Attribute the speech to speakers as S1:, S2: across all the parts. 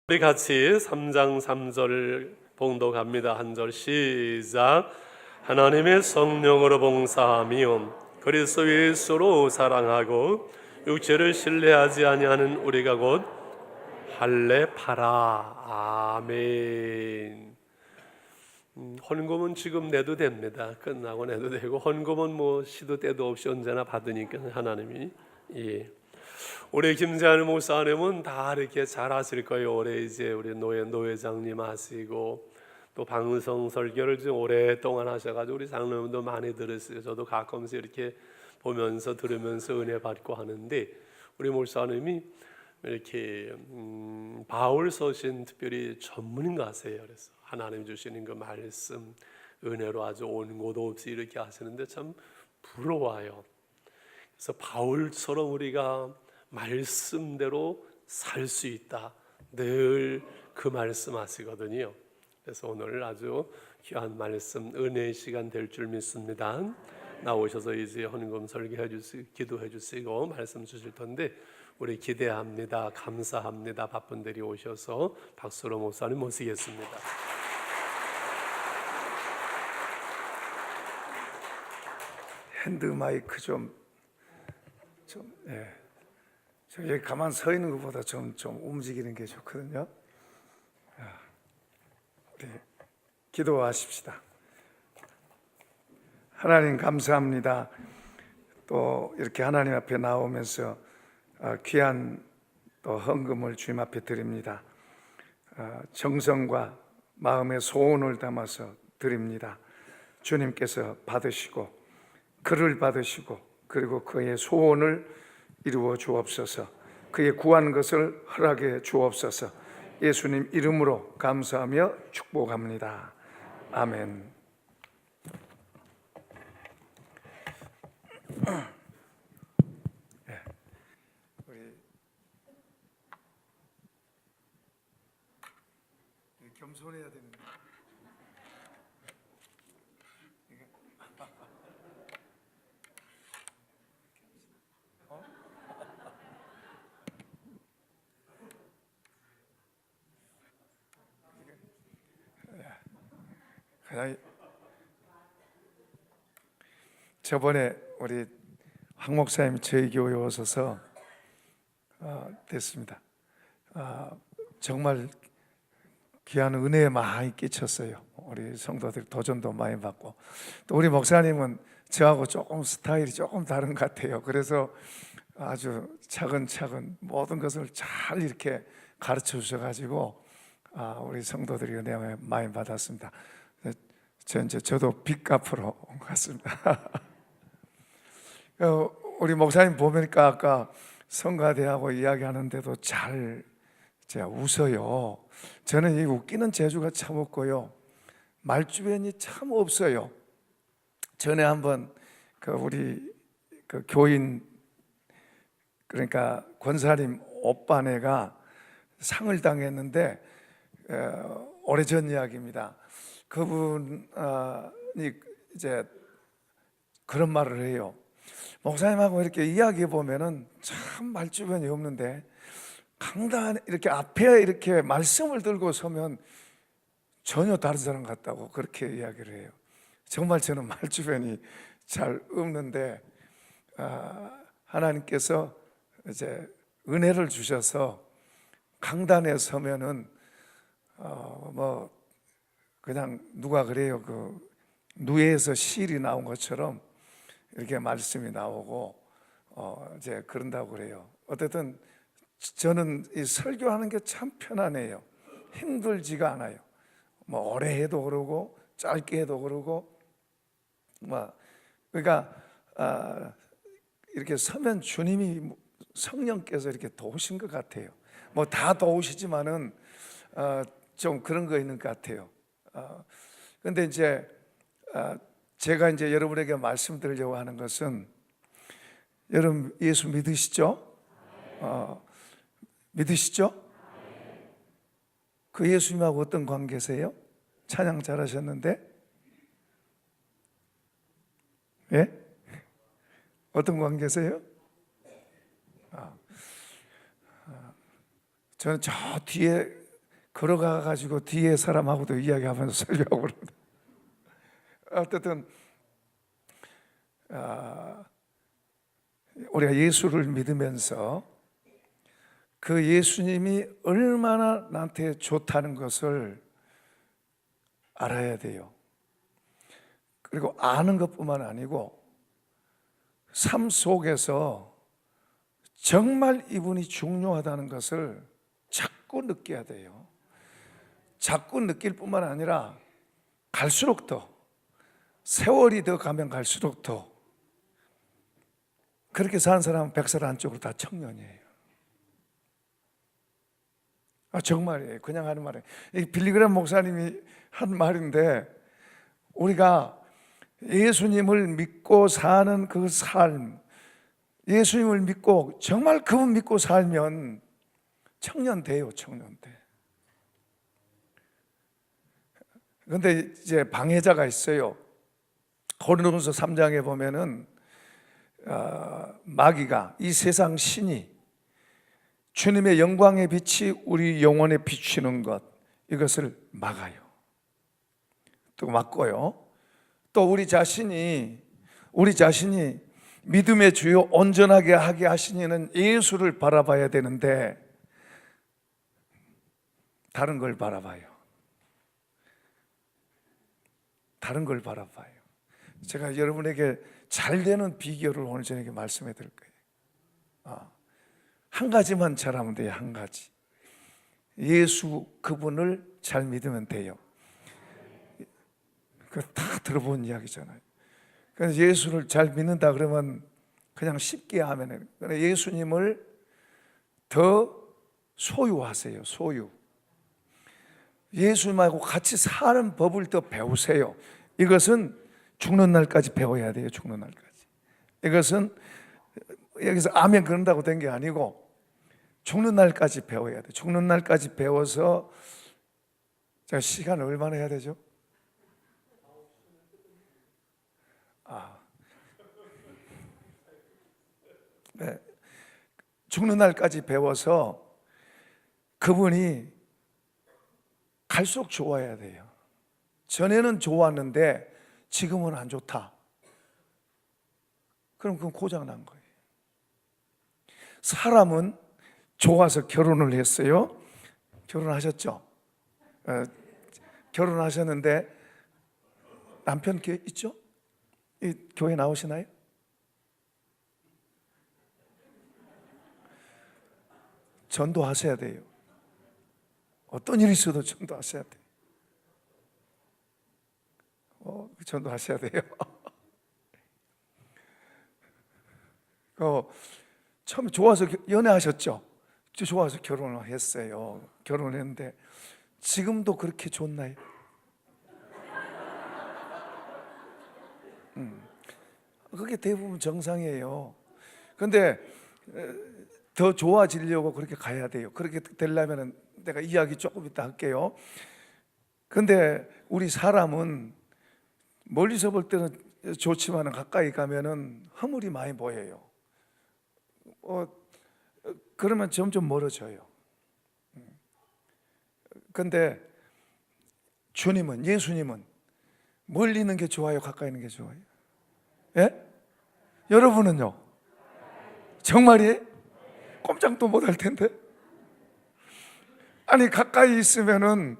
S1: 우리 같이 3장 3절 봉독합니다. 한 절 시작. 하나님의 성령으로 봉사하며 그리스도 예수로 사랑하고 육체를 신뢰하지 아니하는 우리가 곧 할례파라. 아멘. 헌금은 지금 내도 됩니다. 끝나고 내도 되고, 헌금은 뭐 시도 때도 없이 언제나 받으니까 하나님이. 우리 김재환 목사님은 다 이렇게 잘 하실 거예요. 올해 이제 우리 노회장님 하시고, 또 방송 설교를 좀 오랫동안 하셔가지고 우리 장로님도 많이 들으세요. 저도 가끔씩 이렇게 보면서 들으면서 은혜 받고 하는데, 우리 목사님이 이렇게 바울 서신 특별히 전문인 것 같아요. 그래서 하나님 주시는 그 말씀 은혜로 아주 온 곳 없이 이렇게 하시는데 참 부러워요. 그래서 바울처럼 우리가 말씀대로 살 수 있다, 늘 그 말씀하시거든요. 그래서 오늘 아주 귀한 말씀, 은혜의 시간 될 줄 믿습니다. 나오셔서 이제 헌금 설교해 주시고 기도해 주시고 말씀 주실 텐데 우리 기대합니다. 감사합니다. 바쁜 데리 오셔서 박수로 목사님 모시겠습니다.
S2: 핸드 마이크 여기 가만 서 있는 것보다 좀 움직이는 게 좋거든요. 우리 기도하십시다. 하나님 감사합니다. 또 이렇게 하나님 앞에 나오면서 귀한 또 헌금을 주님 앞에 드립니다. 정성과 마음의 소원을 담아서 드립니다. 주님께서 받으시고 그를 받으시고 그리고 그의 소원을 이루어 주옵소서. 그의 구한 것을 허락해 주옵소서. 예수님 이름으로 감사하며 축복합니다. 아멘. 우리 겸손해야 되는데. 저번에 우리 황 목사님이 저희 교회에 오셔서 됐습니다. 정말 귀한 은혜에 많이 끼쳤어요. 우리 성도들 도전도 많이 받고, 또 우리 목사님은 저하고 조금 스타일이 조금 다른 것 같아요. 그래서 아주 차근차근 모든 것을 잘 이렇게 가르쳐 주셔가지고 우리 성도들이 은혜 많이 받았습니다. 저도 빚 갚으러 온 것 같습니다. 우리 목사님 보니까 아까 성가대하고 이야기하는데도 잘 웃어요. 저는 이 웃기는 재주가 참 없고요, 말주변이 참 없어요. 전에 한번 우리 교인, 그러니까 권사님 오빠네가 상을 당했는데 오래전 이야기입니다. 그분이 이제 그런 말을 해요. 목사님하고 이렇게 이야기해 보면은 참 말주변이 없는데 강단 이렇게 앞에 이렇게 말씀을 들고 서면 전혀 다른 사람 같다고 그렇게 이야기를 해요. 정말 저는 말주변이 잘 없는데 하나님께서 이제 은혜를 주셔서 강단에 서면은 뭐 그냥 누가 그래요, 누에서 실이 나온 것처럼 이렇게 말씀이 나오고 이제 그런다고 그래요. 어쨌든 저는 이 설교하는 게 참 편안해요. 힘들지가 않아요. 뭐 오래 해도 그러고 짧게 해도 그러고, 그러니까 이렇게 서면 주님이, 성령께서 이렇게 도우신 것 같아요. 뭐 다 도우시지만은 좀 그런 거 있는 것 같아요. 근데 이제 제가 이제 여러분에게 말씀드리려고 하는 것은, 여러분 예수 믿으시죠? 믿으시죠? 그 예수님하고 어떤 관계세요? 찬양 잘하셨는데, 예? 어떤 관계세요? 저는 저 뒤에 걸어가 가지고 뒤에 사람하고도 이야기하면서 설교하고 그러는데, 어쨌든 우리가 예수를 믿으면서 그 예수님이 얼마나 나한테 좋다는 것을 알아야 돼요. 그리고 아는 것뿐만 아니고 삶 속에서 정말 이분이 중요하다는 것을 자꾸 느껴야 돼요. 자꾸 느낄 뿐만 아니라 갈수록 더, 세월이 더 가면 갈수록 더, 그렇게 사는 사람은 100살 안쪽으로 다 청년이에요. 정말이에요. 그냥 하는 말이에요. 빌리그람 목사님이 한 말인데, 우리가 예수님을 믿고 사는 그 삶, 예수님을 믿고 정말 그분 믿고 살면 청년 돼요. 청년 돼. 그런데 이제 방해자가 있어요. 고린도전서 3장에 보면은 마귀가, 이 세상 신이 주님의 영광의 빛이 우리 영혼에 비추는 것, 이것을 막아요. 또 막고요. 또 우리 자신이 믿음의 주요 온전하게 하게 하시는 예수를 바라봐야 되는데 다른 걸 바라봐요. 다른 걸 바라봐요. 제가 여러분에게 잘 되는 비결을 오늘 저녁에 말씀해 드릴 거예요. 한 가지만 잘하면 돼요. 한 가지. 예수 그분을 잘 믿으면 돼요. 그거 다 들어본 이야기잖아요. 그래서 예수를 잘 믿는다 그러면 그냥 쉽게 하면, 예수님을 더 소유하세요. 소유. 예수님하고 같이 사는 법을 더 배우세요. 이것은 죽는 날까지 배워야 돼요. 죽는 날까지. 이것은 여기서 아멘 그런다고 된 게 아니고 죽는 날까지 배워야 돼요. 죽는 날까지 배워서, 제가 시간을 얼마나 해야 되죠? 네. 죽는 날까지 배워서 그분이 갈수록 좋아야 돼요. 전에는 좋았는데 지금은 안 좋다. 그럼 그건 고장난 거예요. 사람은 좋아서 결혼을 했어요. 결혼하셨죠? 결혼하셨는데 남편 있죠? 이 교회 나오시나요? 전도하셔야 돼요. 어떤 일이 있어도 전도하셔야 돼요. 전도하셔야 돼요. 처음에 좋아서 연애하셨죠? 좋아서 결혼을 했어요. 결혼했는데 지금도 그렇게 좋나요? 그게 대부분 정상이에요. 그런데 더 좋아지려고 그렇게 가야 돼요. 그렇게 되려면 내가 이야기 조금 이따 할게요. 근데 우리 사람은 멀리서 볼 때는 좋지만 가까이 가면은 허물이 많이 보여요. 그러면 점점 멀어져요. 근데 주님은, 예수님은 멀리 있는 게 좋아요? 가까이 있는 게 좋아요? 예? 여러분은요? 정말이에요? 꼼짝도 못 할 텐데. 아니 가까이 있으면은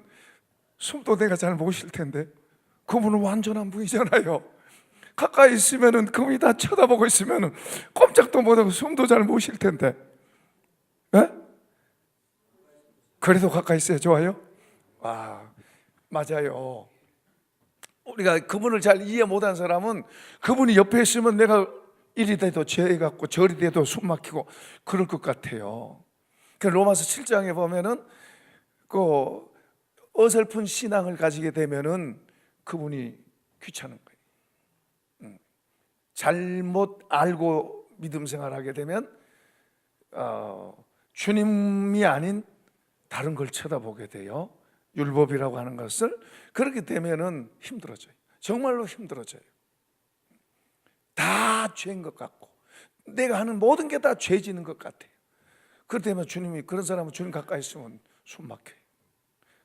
S2: 숨도 내가 잘 못 쉴 텐데. 그분은 완전한 분이잖아요. 가까이 있으면은 그분이 다 쳐다보고 있으면은 꼼짝도 못하고 숨도 잘 못 쉴 텐데. 예? 그래도 가까이 있어야 좋아요? 맞아요. 우리가 그분을 잘 이해 못한 사람은 그분이 옆에 있으면 내가 이리 돼도 죄 같고 저리 돼도 숨 막히고 그럴 것 같아요. 로마서 7장에 보면은 그 어설픈 신앙을 가지게 되면은 그분이 귀찮은 거예요. 잘못 알고 믿음 생활하게 되면 주님이 아닌 다른 걸 쳐다보게 돼요. 율법이라고 하는 것을. 그렇게 되면은 힘들어져요. 정말로 힘들어져요. 다 죄인 것 같고 내가 하는 모든 게 다 죄지는 것 같아요. 그렇다면 주님이, 그런 사람은 주님 가까이 있으면 숨 막혀요.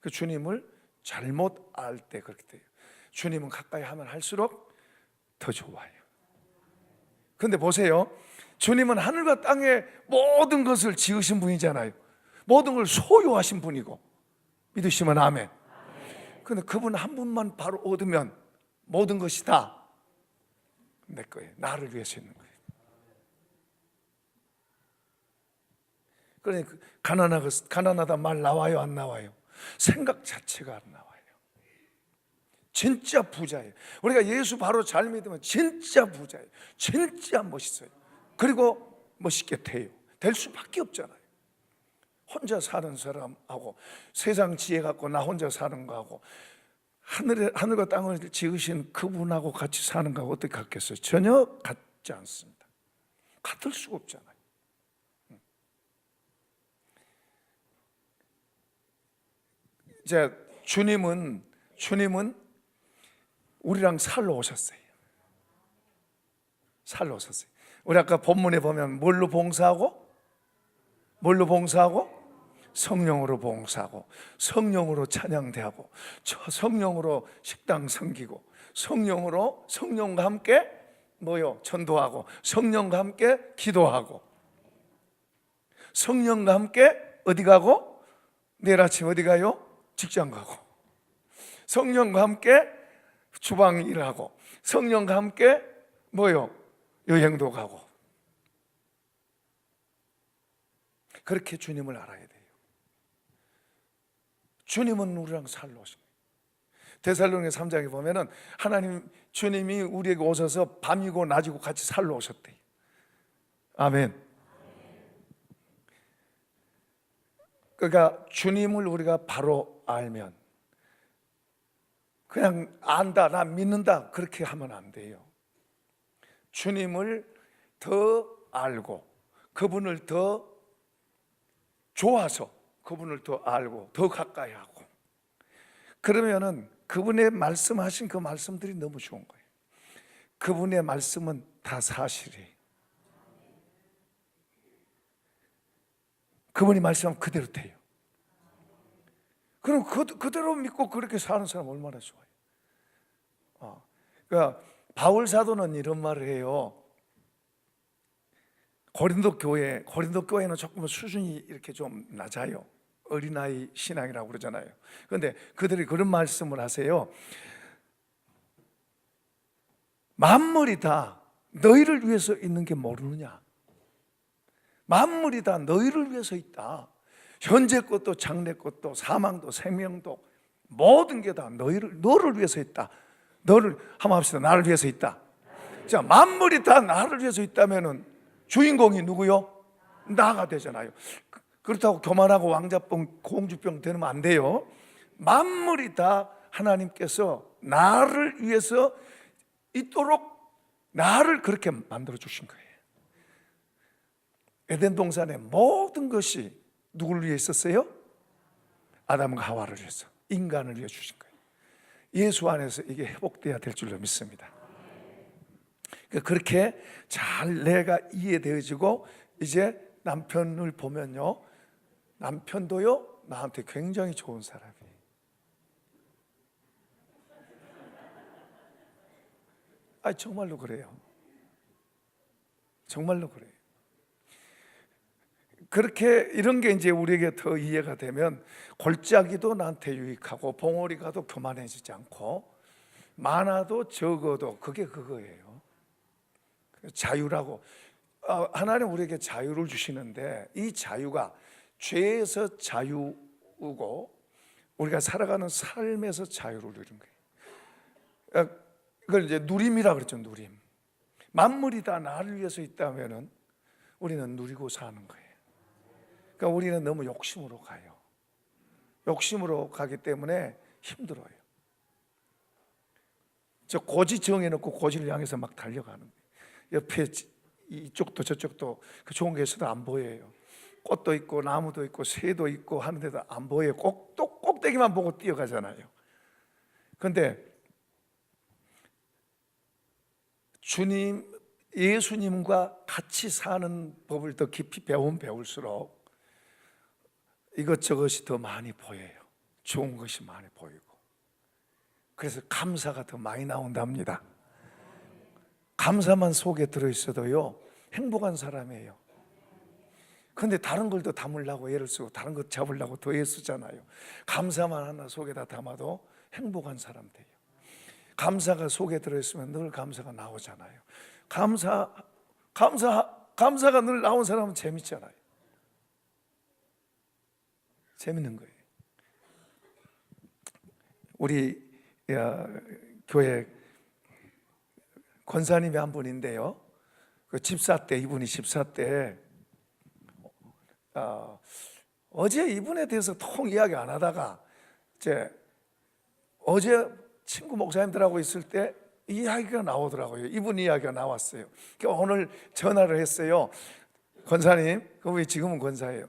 S2: 그 주님을 잘못 알 때 그렇게 돼요. 주님은 가까이 하면 할수록 더 좋아요. 그런데 보세요, 주님은 하늘과 땅의 모든 것을 지으신 분이잖아요. 모든 걸 소유하신 분이고, 믿으시면 아멘. 그런데 그분 한 분만 바로 얻으면 모든 것이 다 내 거예요. 나를 위해서 있는 거예요. 그러니까 가난하다 말 나와요, 안 나와요? 생각 자체가 안 나와요. 진짜 부자예요. 우리가 예수 바로 잘 믿으면 진짜 부자예요. 진짜 멋있어요. 그리고 멋있게 돼요. 될 수밖에 없잖아요. 혼자 사는 사람하고 세상 지혜 갖고 나 혼자 사는 거하고 하늘과 땅을 지으신 그분하고 같이 사는 거하고 어떻게 같겠어요? 전혀 같지 않습니다. 같을 수가 없잖아요. 이제 주님은 우리랑 살러 오셨어요. 살러 오셨어요. 우리 아까 본문에 보면 뭘로 봉사하고? 성령으로 봉사하고, 성령으로 찬양대하고, 성령으로 식당 섬기고, 성령과 함께 전도하고, 성령과 함께 기도하고, 성령과 함께 어디 가고? 내일 아침 어디 가요? 직장 가고, 성령과 함께 주방 일하고, 성령과 함께 여행도 가고. 그렇게 주님을 알아야 돼요. 주님은 우리랑 살러 오신 거예요. 데살로니가 3장에 보면은 주님이 우리에게 오셔서 밤이고 낮이고 같이 살러 오셨대요. 아멘. 그러니까 주님을 우리가 바로 알면, 그냥 안다, 나 믿는다 그렇게 하면 안 돼요. 주님을 더 알고, 그분을 더 좋아서 그분을 더 알고 더 가까이 하고, 그러면은 그분의 말씀하신 그 말씀들이 너무 좋은 거예요. 그분의 말씀은 다 사실이에요. 그분이 말씀하면 그대로 돼요. 그럼 그대로 믿고 그렇게 사는 사람 얼마나 좋아요. 그러니까 바울 사도는 이런 말을 해요. 고린도 교회는 조금 수준이 이렇게 좀 낮아요. 어린아이 신앙이라고 그러잖아요. 그런데 그들이 그런 말씀을 하세요. 만물이 다 너희를 위해서 있는 게 모르느냐? 만물이 다 너희를 위해서 있다. 현재 것도 장래 것도 사망도 생명도 모든 게 다 너를 위해서 있다. 너를 한번 합시다. 나를 위해서 있다. 자, 만물이 다 나를 위해서 있다면은 주인공이 누구요? 나가 되잖아요. 그렇다고 교만하고 왕자병, 공주병 되면 안 돼요. 만물이 다 하나님께서 나를 위해서 있도록 나를 그렇게 만들어 주신 거예요. 에덴 동산의 모든 것이 누구를 위해 있었어요? 아담과 하와를 위해서, 인간을 위해 주신 거예요. 예수 안에서 이게 회복돼야 될 줄로 믿습니다. 그렇게 잘 내가 이해되어지고, 이제 남편을 보면요, 남편도요 나한테 굉장히 좋은 사람이에요. 정말로 그래요. 정말로 그래요. 그렇게 이런 게 이제 우리에게 더 이해가 되면 골짜기도 나한테 유익하고 봉우리가도 교만해지지 않고 많아도 적어도 그게 그거예요. 자유라고. 하나님 우리에게 자유를 주시는데, 이 자유가 죄에서 자유고 우리가 살아가는 삶에서 자유를 누리는 거예요. 그걸 이제 누림이라 그랬죠. 누림. 만물이 다 나를 위해서 있다면은 우리는 누리고 사는 거예요. 그러니까 우리는 너무 욕심으로 가요. 욕심으로 가기 때문에 힘들어요. 저 고지 정해놓고 고지를 향해서 막 달려가는 거예요. 옆에 이쪽도 저쪽도 그 좋은 게 있어도 안 보여요. 꽃도 있고 나무도 있고 새도 있고 하는데도 안 보여요. 또 꼭대기만 보고 뛰어가잖아요. 그런데 예수님과 같이 사는 법을 더 깊이 배울수록 이것저것이 더 많이 보여요. 좋은 것이 많이 보이고, 그래서 감사가 더 많이 나온답니다. 감사만 속에 들어있어도요 행복한 사람이에요. 근데 다른 걸 더 담으려고 애를 쓰고 다른 것 잡으려고 더 애쓰잖아요. 감사만 하나 속에다 담아도 행복한 사람 돼요. 감사가 속에 들어있으면 늘 감사가 나오잖아요. 감사가 늘 나온 사람은 재밌잖아요. 재밌는 거예요. 우리 교회 권사님이 한 분인데요, 그 집사 때, 이분이 집사 때 어제 이분에 대해서 통 이야기 안 하다가 이제 어제 친구 목사님들하고 있을 때 이야기가 나오더라고요. 이분 이야기가 나왔어요. 오늘 전화를 했어요. 권사님, 그분이 지금은 권사예요.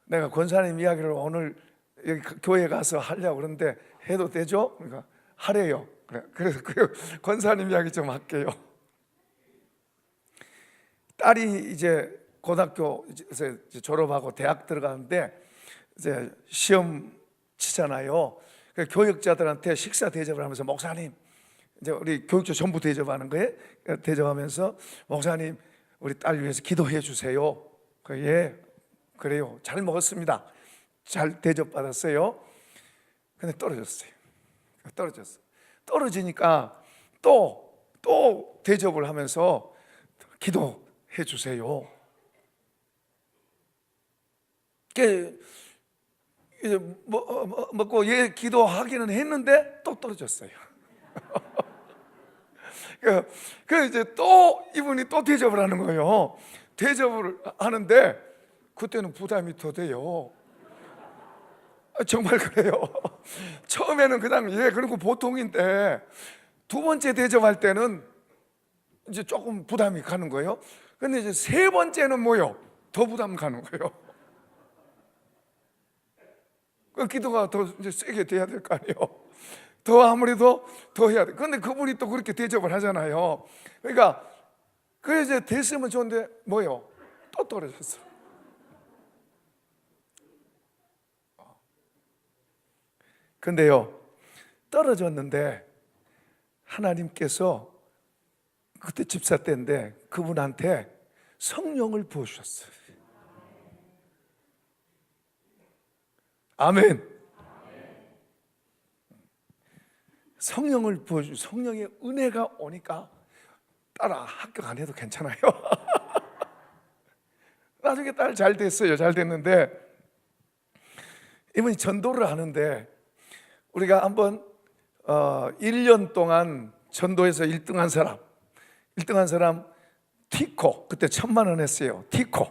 S2: 내가 권사님 이야기를 오늘 여기 교회 가서 하려고 그러는데 해도 되죠? 그러니까 하래요. 그래서 그 권사님 이야기 좀 할게요. 딸이 이제 고등학교에서 졸업하고 대학 들어가는데 이제 시험 치잖아요. 교육자들한테 식사 대접을 하면서, 목사님, 이제 우리 교육자 전부 대접하는 거예요. 대접하면서, 목사님, 우리 딸 위해서 기도해 주세요. 예, 그래요. 잘 먹었습니다. 잘 대접받았어요. 근데 떨어졌어요. 떨어지니까 또 대접을 하면서 기도해 주세요. 이제 먹고 예 기도하기는 했는데 또 떨어졌어요. 그 이제 또 이분이 또 대접을 하는 거예요. 대접을 하는데 그때는 부담이 더 돼요. 정말 그래요. 처음에는 그냥 예 그리고 보통인데 두 번째 대접할 때는 이제 조금 부담이 가는 거예요. 근데 이제 세 번째는 뭐요? 더 부담 가는 거예요. 그 기도가 더 이제 세게 돼야 될 거 아니에요. 더 아무래도 더 해야 돼. 근데 그분이 또 그렇게 대접을 하잖아요. 그러니까 그래 이제 됐으면 좋은데 뭐요? 또 떨어졌어. 근데요, 떨어졌는데 하나님께서 그때 집사 때인데 그분한테 성령을 부어주셨어요. 아멘. 성령을 부어주, 성령의 은혜가 오니까 딸아 합격 안 해도 괜찮아요. 나중에 딸 잘 됐어요. 잘 됐는데 이분이 전도를 하는데 우리가 한번 1년 동안 전도에서 1등한 사람 티코, 그때 1,000,000원 했어요. 티코.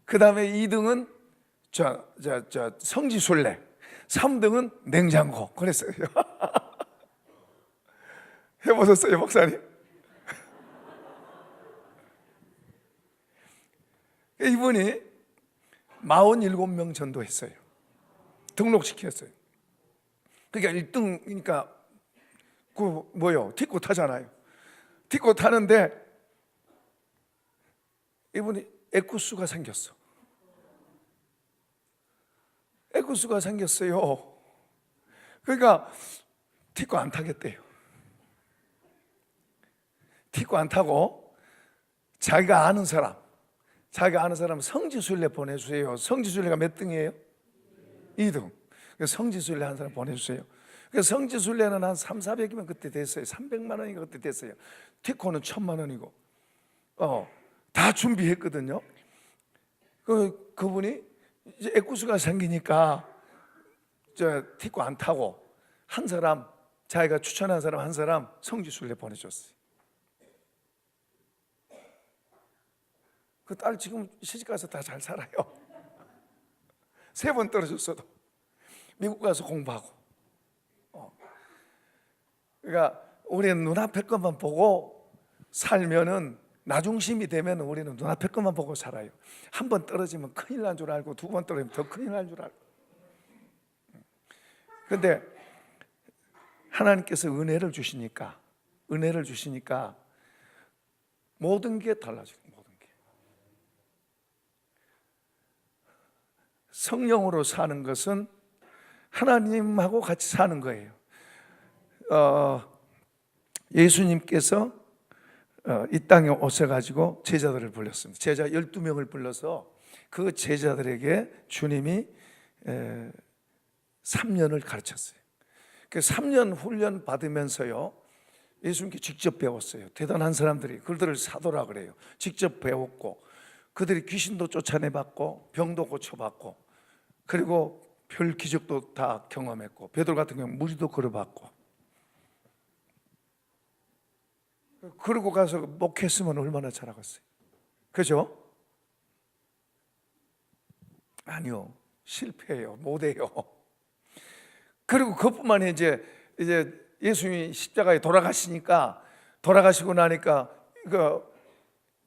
S2: 그 다음에 2등은 성지순례, 3등은 냉장고. 그랬어요. 해보셨어요, 목사님? 이분이 47명 전도했어요. 등록시켰어요. 그러니까 1등이니까 그 뭐요? 티코 타잖아요. 티코 타는데 이분이 에쿠스가 생겼어. 에쿠스가 생겼어요. 그러니까 티코 안 타겠대요. 티코 안 타고 자기가 아는 사람 성지순례 보내주세요. 성지순례가 몇 등이에요? 2등. 성지순례 한 사람 보내주세요. 성지순례는 한 300~400이면 그때 됐어요. 300만 원이 그때 됐어요. 티코는 1,000만 원이고 다 준비했거든요. 그분이 이제 에쿠스가 생기니까 티코 안 타고 한 사람, 자기가 추천한 사람 한 사람 성지순례 보내줬어요. 그 딸 지금 시집가서 다 잘 살아요. 3번 떨어졌어도 미국 가서 공부하고. 그러니까 우리는 눈앞에 것만 보고 살면은, 나중심이 되면 우리는 눈앞에 것만 보고 살아요. 한 번 떨어지면 큰일 난 줄 알고, 2번 떨어지면 더 큰일 난 줄 알고. 그런데 하나님께서 은혜를 주시니까 모든 게 달라져요. 모든 게. 성령으로 사는 것은 하나님하고 같이 사는 거예요. 예수님께서 이 땅에 오셔가지고 제자들을 불렀습니다. 제자 12명을 불러서 그 제자들에게 주님이 3년을 가르쳤어요. 그 3년 훈련 받으면서요, 예수님께 직접 배웠어요. 대단한 사람들이 그들을 사도라 그래요. 직접 배웠고, 그들이 귀신도 쫓아내봤고, 병도 고쳐봤고, 그리고 별 기적도 다 경험했고, 베드로 같은 경우 무리도 걸어봤고, 그러고 가서 목했으면 얼마나 잘하겠어요. 그죠? 아니요, 실패해요. 못해요. 그리고 그것뿐만이 이제 예수님이 십자가에 돌아가시고 나니까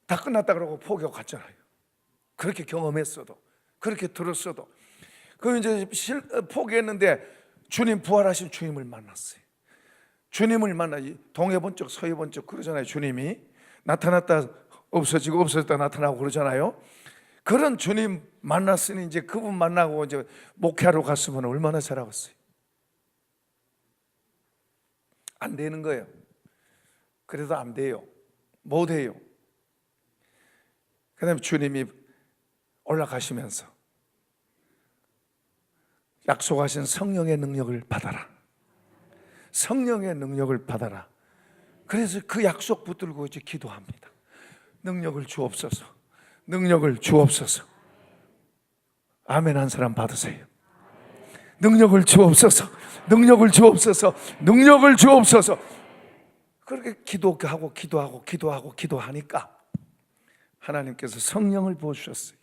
S2: 다 끝났다 그러고 포기하고 갔잖아요. 그렇게 경험했어도, 그렇게 들었어도. 그 이제 포기했는데 주님, 부활하신 주님을 만났어요. 주님을 만나, 동해 본 적 서해 본 적 그러잖아요. 주님이 나타났다 없어지고 없어졌다 나타나고 그러잖아요. 그런 주님 만났으니 이제 그분 만나고 이제 목회하러 갔으면 얼마나 잘하겠어요. 안 되는 거예요. 그래도 안 돼요. 못 해요. 그 다음에 주님이 올라가시면서 약속하신 성령의 능력을 받아라. 성령의 능력을 받아라. 그래서 그 약속 붙들고 이제 기도합니다. 능력을 주옵소서. 능력을 주옵소서. 아멘 한 사람 받으세요. 능력을 주옵소서. 능력을 주옵소서. 능력을 주옵소서. 그렇게 기도하니까 하나님께서 성령을 부어주셨어요.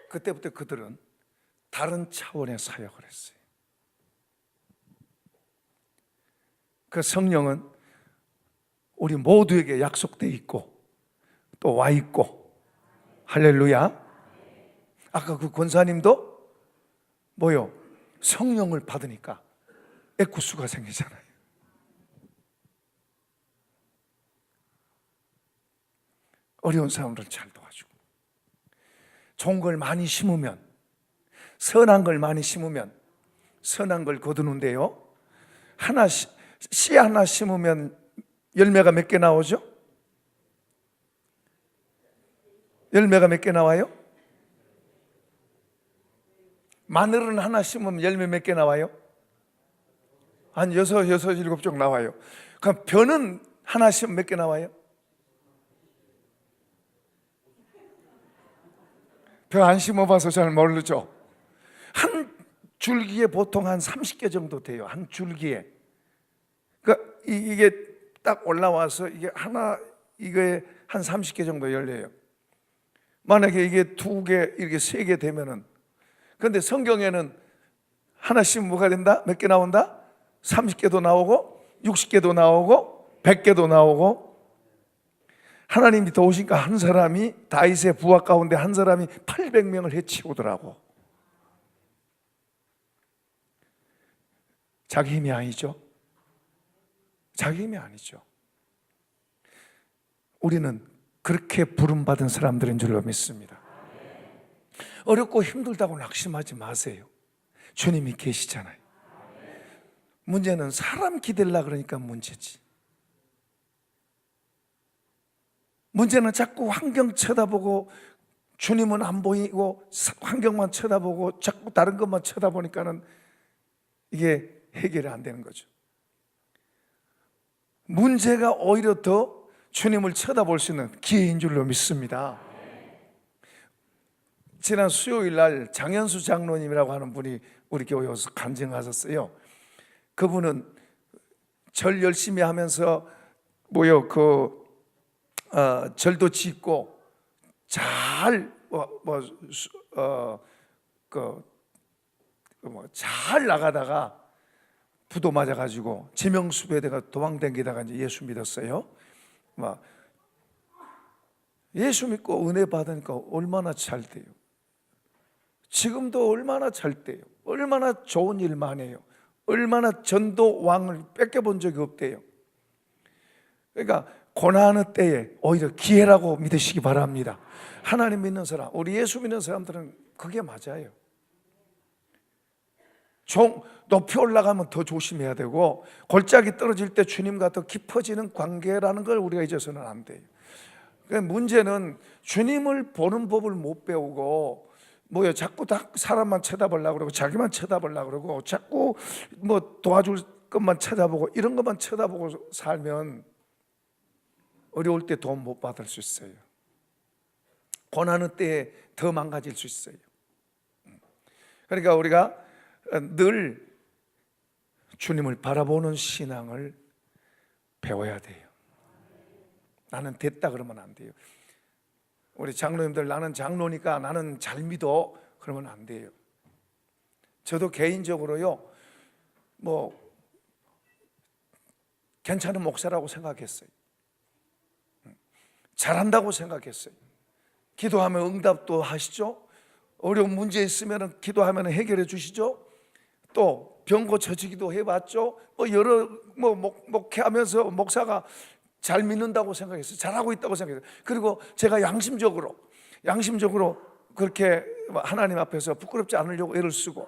S2: 그때부터 그들은 다른 차원의 사역을 했어요. 그 성령은 우리 모두에게 약속되어 있고 또 와 있고, 할렐루야. 아까 그 권사님도 뭐요? 성령을 받으니까 에쿠스가 생기잖아요. 어려운 사람들을 잘 도와주고, 좋은 걸 많이 심으면, 선한 걸 많이 심으면 선한 걸 거두는데요, 씨 하나 심으면 열매가 몇 개 나오죠? 열매가 몇 개 나와요? 마늘은 하나 심으면 열매 몇 개 나와요? 한 6, 7쪽 나와요. 그럼 벼는 하나 심으면 몇 개 나와요? 벼 안 심어봐서 잘 모르죠. 한 줄기에 보통 한 30개 정도 돼요. 한 줄기에. 그러니까 이게 딱 올라와서 이게 한 30개 정도 열려요. 만약에 이게 2개, 이렇게 3개 되면은, 그런데 성경에는 하나 심으면 뭐가 된다? 몇 개 나온다? 30개도 나오고 60개도 나오고 100개도 나오고. 하나님이 도우시니까 한 사람이, 다윗의 부하 가운데 한 사람이 800명을 해치우더라고. 자기 힘이 아니죠. 자기 힘이 아니죠. 우리는 그렇게 부름받은 사람들인 줄로 믿습니다. 어렵고 힘들다고 낙심하지 마세요. 주님이 계시잖아요. 문제는 사람 기대려고 그러니까 문제지. 문제는 자꾸 환경 쳐다보고, 주님은 안 보이고 환경만 쳐다보고 자꾸 다른 것만 쳐다보니까는 이게 해결이 안 되는 거죠. 문제가 오히려 더 주님을 쳐다볼 수 있는 기회인 줄로 믿습니다. 지난 수요일 날 장현수 장로님이라고 하는 분이 우리 교회 와서 간증하셨어요. 그분은 절 열심히 하면서 절도 짓고 잘 나가다가 부도 맞아가지고 지명수배대가 도망다니다가 이제 예수 믿었어요. 예수 믿고 은혜 받으니까 얼마나 잘 돼요. 지금도 얼마나 잘 돼요. 얼마나 좋은 일만 해요. 얼마나 전도 왕을 뺏겨본 적이 없대요. 그러니까 고난의 때에 오히려 기회라고 믿으시기 바랍니다. 하나님 믿는 사람, 우리 예수 믿는 사람들은 그게 맞아요. 높이 올라가면 더 조심해야 되고, 골짜기 떨어질 때 주님과 더 깊어지는 관계라는 걸 우리가 잊어서는 안 돼요. 문제는 주님을 보는 법을 못 배우고 자꾸 사람만 쳐다보려고 그러고, 자기만 쳐다보려고 그러고, 자꾸 도와줄 것만 쳐다보고, 이런 것만 쳐다보고 살면 어려울 때 도움 못 받을 수 있어요. 고난의 때에 더 망가질 수 있어요. 그러니까 우리가 늘 주님을 바라보는 신앙을 배워야 돼요. 나는 됐다 그러면 안 돼요. 우리 장로님들, 나는 장로니까 나는 잘 믿어 그러면 안 돼요. 저도 개인적으로요, 괜찮은 목사라고 생각했어요. 잘한다고 생각했어요. 기도하면 응답도 하시죠. 어려운 문제 있으면 기도하면 해결해 주시죠. 또 병 고쳐지기도 해봤죠. 여러 목회하면서 목사가 잘 믿는다고 생각했어요. 잘하고 있다고 생각했어요. 그리고 제가 양심적으로 그렇게 하나님 앞에서 부끄럽지 않으려고 애를 쓰고,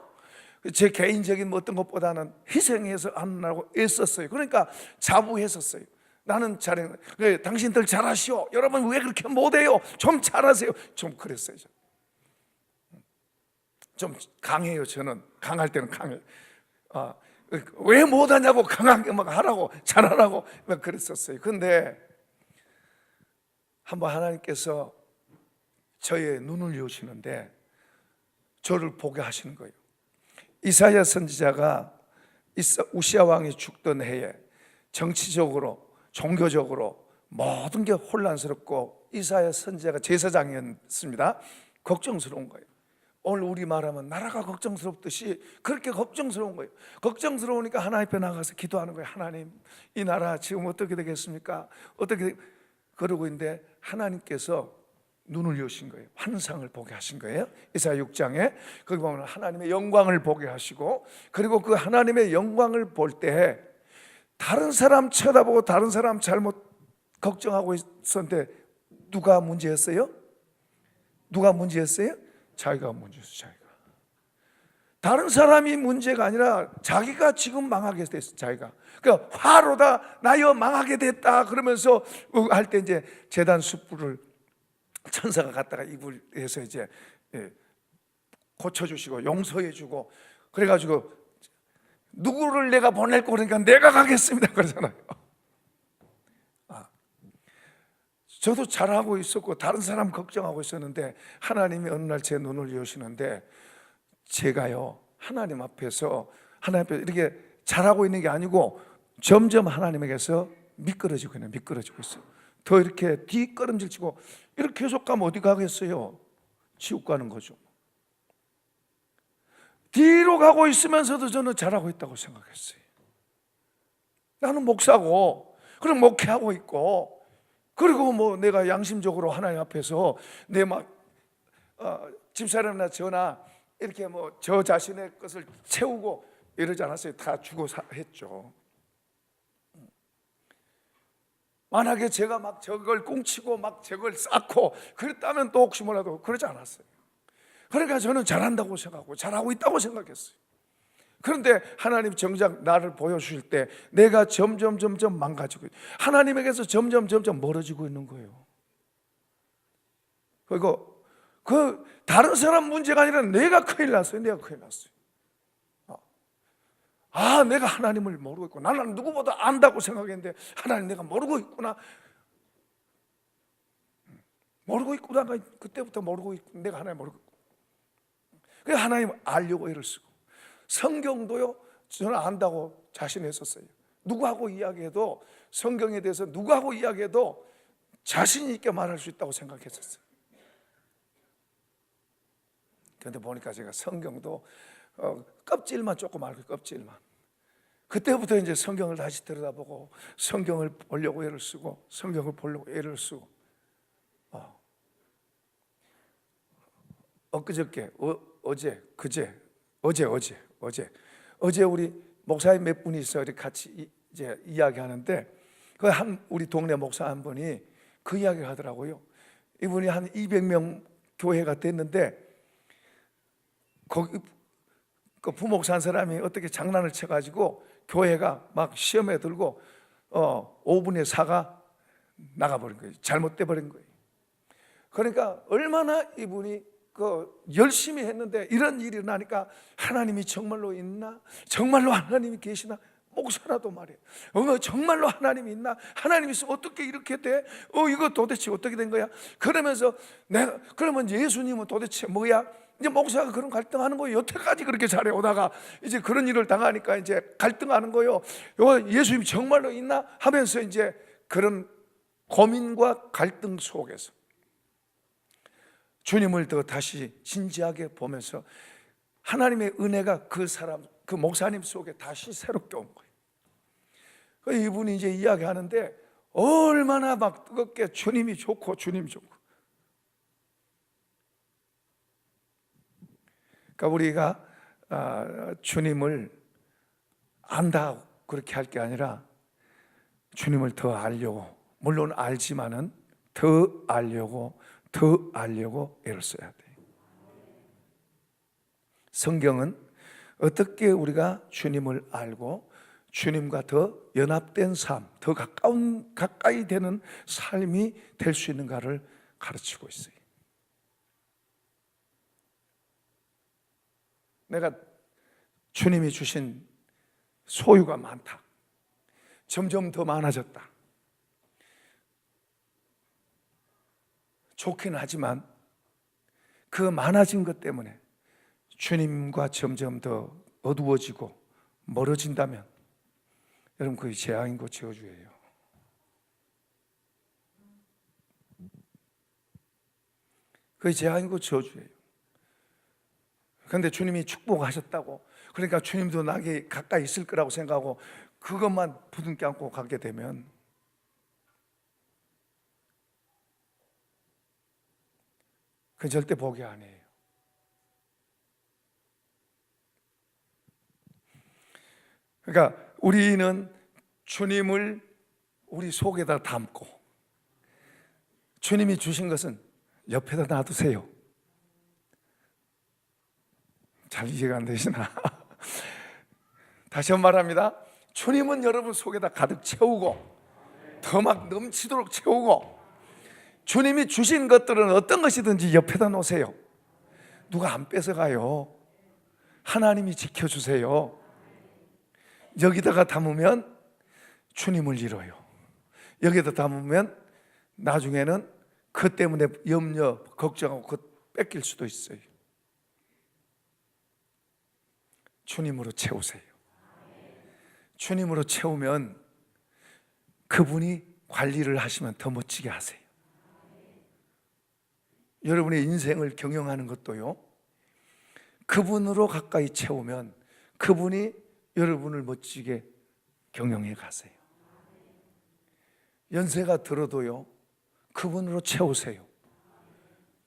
S2: 제 개인적인 어떤 것보다는 희생해서 하느라고 애썼어요. 그러니까 자부했었어요. 나는 잘해. 그래, 당신들 잘하시오. 여러분 왜 그렇게 못해요? 좀 잘하세요. 좀 그랬어요. 좀 강해요. 저는 강할 때는 강해요. 왜 못하냐고, 강하게 하라고, 잘하라고 그랬었어요. 근데 한번 하나님께서 저의 눈을 여시는데 저를 보게 하시는 거예요. 이사야 선지자가 우시아 왕이 죽던 해에 정치적으로, 종교적으로 모든 게 혼란스럽고, 이사야 선지자가 제사장이었습니다. 걱정스러운 거예요. 오늘 우리 말하면 나라가 걱정스럽듯이 그렇게 걱정스러운 거예요. 걱정스러우니까 하나님 앞에 나가서 기도하는 거예요. 하나님, 이 나라 지금 어떻게 되겠습니까? 어떻게, 그러고 있는데 하나님께서 눈을 여신 거예요. 환상을 보게 하신 거예요. 이사야 6장에 거기 보면 하나님의 영광을 보게 하시고, 그리고 그 하나님의 영광을 볼 때 다른 사람 쳐다보고 다른 사람 잘못 걱정하고 있었는데 누가 문제였어요? 누가 문제였어요? 자기가 문제였어요. 자기가. 다른 사람이 문제가 아니라 자기가 지금 망하게 됐어요. 자기가. 그러니까 화로다 나여 망하게 됐다 그러면서 할 때 이제 제단 숯불을 천사가 갖다가 입을 해서 이제 고쳐주시고 용서해주고, 그래가지고 누구를 내가 보낼 거 그러니까 내가 가겠습니다 그러잖아요. 저도 잘하고 있었고 다른 사람 걱정하고 있었는데 하나님이 어느 날 제 눈을 여시는데, 제가요 하나님 앞에서 이렇게 잘하고 있는 게 아니고 점점 하나님에게서 미끄러지고 있어요. 더 이렇게 뒷걸음질 치고 이렇게 계속 가면 어디 가겠어요? 지옥 가는 거죠. 뒤로 가고 있으면서도 저는 잘하고 있다고 생각했어요. 나는 목사고, 그럼 목회하고 있고, 그리고 내가 양심적으로 하나님 앞에서 내 집사람이나 저나 이렇게 저 자신의 것을 채우고 이러지 않았어요. 다 주고 했죠. 만약에 제가 저걸 꽁치고 저걸 쌓고 그랬다면 또 혹시 몰라도 그러지 않았어요. 그러니까 저는 잘한다고 생각하고 잘하고 있다고 생각했어요. 그런데 하나님 정작 나를 보여주실 때 내가 점점 망가지고, 하나님에게서 점점 멀어지고 있는 거예요. 그리고 다른 사람 문제가 아니라 내가 큰일 났어요. 내가 하나님을 모르고 있고, 나는 누구보다 안다고 생각했는데 하나님 내가 모르고 있구나. 그때부터 모르고 있고, 내가 하나님 모르고 있고. 그래서 하나님 알려고 애를 쓰고, 성경도요 저는 안다고 자신했었어요. 누구하고 이야기해도, 성경에 대해서 누구하고 이야기해도 자신 있게 말할 수 있다고 생각했었어요. 그런데 보니까 제가 성경도 껍질만 조금 알고, 껍질만. 그때부터 이제 성경을 다시 들여다보고 성경을 보려고 애를 쓰고, 성경을 보려고 애를 쓰고. 엊그저께, 어제 우리 목사님 몇 분이 있어 이렇게 같이 이제 이야기하는데, 그 우리 동네 목사 한 분이 그 이야기를 하더라고요. 이분이 한 200명 교회가 됐는데 거기 그 부목사 한 사람이 어떻게 장난을 쳐가지고 교회가 막 시험에 들고 5분의 4가 나가버린 거예요. 잘못돼 버린 거예요. 그러니까 얼마나 이분이 열심히 했는데 이런 일이 나니까 하나님이 정말로 있나? 정말로 하나님이 계시나? 목사라도 말이에요. 정말로 하나님이 있나? 하나님이 있으면 어떻게 이렇게 돼? 이거 도대체 어떻게 된 거야? 그러면서 그러면 예수님은 도대체 뭐야? 이제 목사가 그런 갈등하는 거예요. 여태까지 그렇게 잘해오다가 이제 그런 일을 당하니까 이제 갈등하는 거예요. 예수님이 정말로 있나? 하면서 이제 그런 고민과 갈등 속에서 주님을 더 다시 진지하게 보면서 하나님의 은혜가 그 목사님 속에 다시 새롭게 온 거예요. 이분이 이제 이야기하는데 얼마나 막 뜨겁게 주님이 좋고 주님이 좋고. 그러니까 우리가 주님을 안다 그렇게 할 게 아니라 주님을 더 알려고, 물론 알지만은 더 알려고 애를 써야 돼요. 성경은 어떻게 우리가 주님을 알고 주님과 더 연합된 삶, 더 가까이 되는 삶이 될 수 있는가를 가르치고 있어요. 내가 주님이 주신 소유가 많다. 점점 더 많아졌다. 좋긴 하지만 그 많아진 것 때문에 주님과 점점 더 어두워지고 멀어진다면 여러분 그게 재앙이고 저주예요. 그게 재앙이고 저주예요. 그런데 주님이 축복하셨다고, 그러니까 주님도 나에게 가까이 있을 거라고 생각하고 그것만 부둥켜 안고 가게 되면 그건 절대 복이 아니에요. 그러니까 우리는 주님을 우리 속에다 담고 주님이 주신 것은 옆에다 놔두세요. 잘 이해가 안 되시나? 다시 한번 말합니다. 주님은 여러분 속에다 가득 채우고 더 막 넘치도록 채우고, 주님이 주신 것들은 어떤 것이든지 옆에다 놓으세요. 누가 안 뺏어가요. 하나님이 지켜주세요. 여기다가 담으면 주님을 잃어요. 여기다 담으면 나중에는 그 때문에 염려, 걱정하고 그거 뺏길 수도 있어요. 주님으로 채우세요. 주님으로 채우면 그분이 관리를 하시면 더 멋지게 하세요. 여러분의 인생을 경영하는 것도요, 그분으로 가까이 채우면 그분이 여러분을 멋지게 경영해 가세요. 연세가 들어도요, 그분으로 채우세요.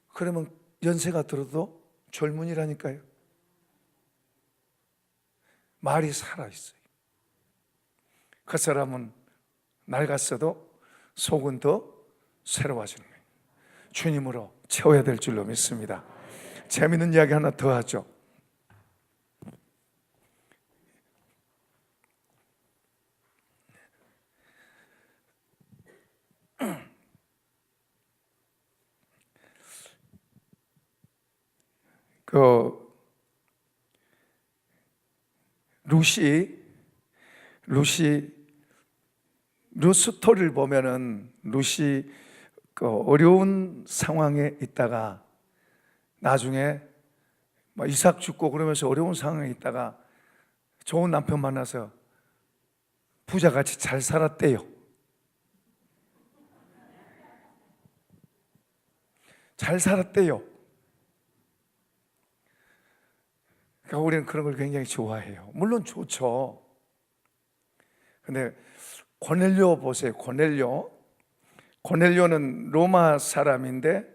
S2: 그러면 연세가 들어도 젊은이라니까요. 말이 살아있어요. 그 사람은 낡았어도 속은 더 새로워지는 거예요. 주님으로 채워야 될 줄로 믿습니다. 재미있는 이야기 하나 더 하죠. 루스토를 보면은 루시 어려운 상황에 있다가 나중에 이삭 죽고 그러면서 어려운 상황에 있다가 좋은 남편 만나서 부자같이 잘 살았대요. 잘 살았대요. 그러니까 우리는 그런 걸 굉장히 좋아해요. 물론 좋죠. 근데 고넬료 보세요. 고넬료는 로마 사람인데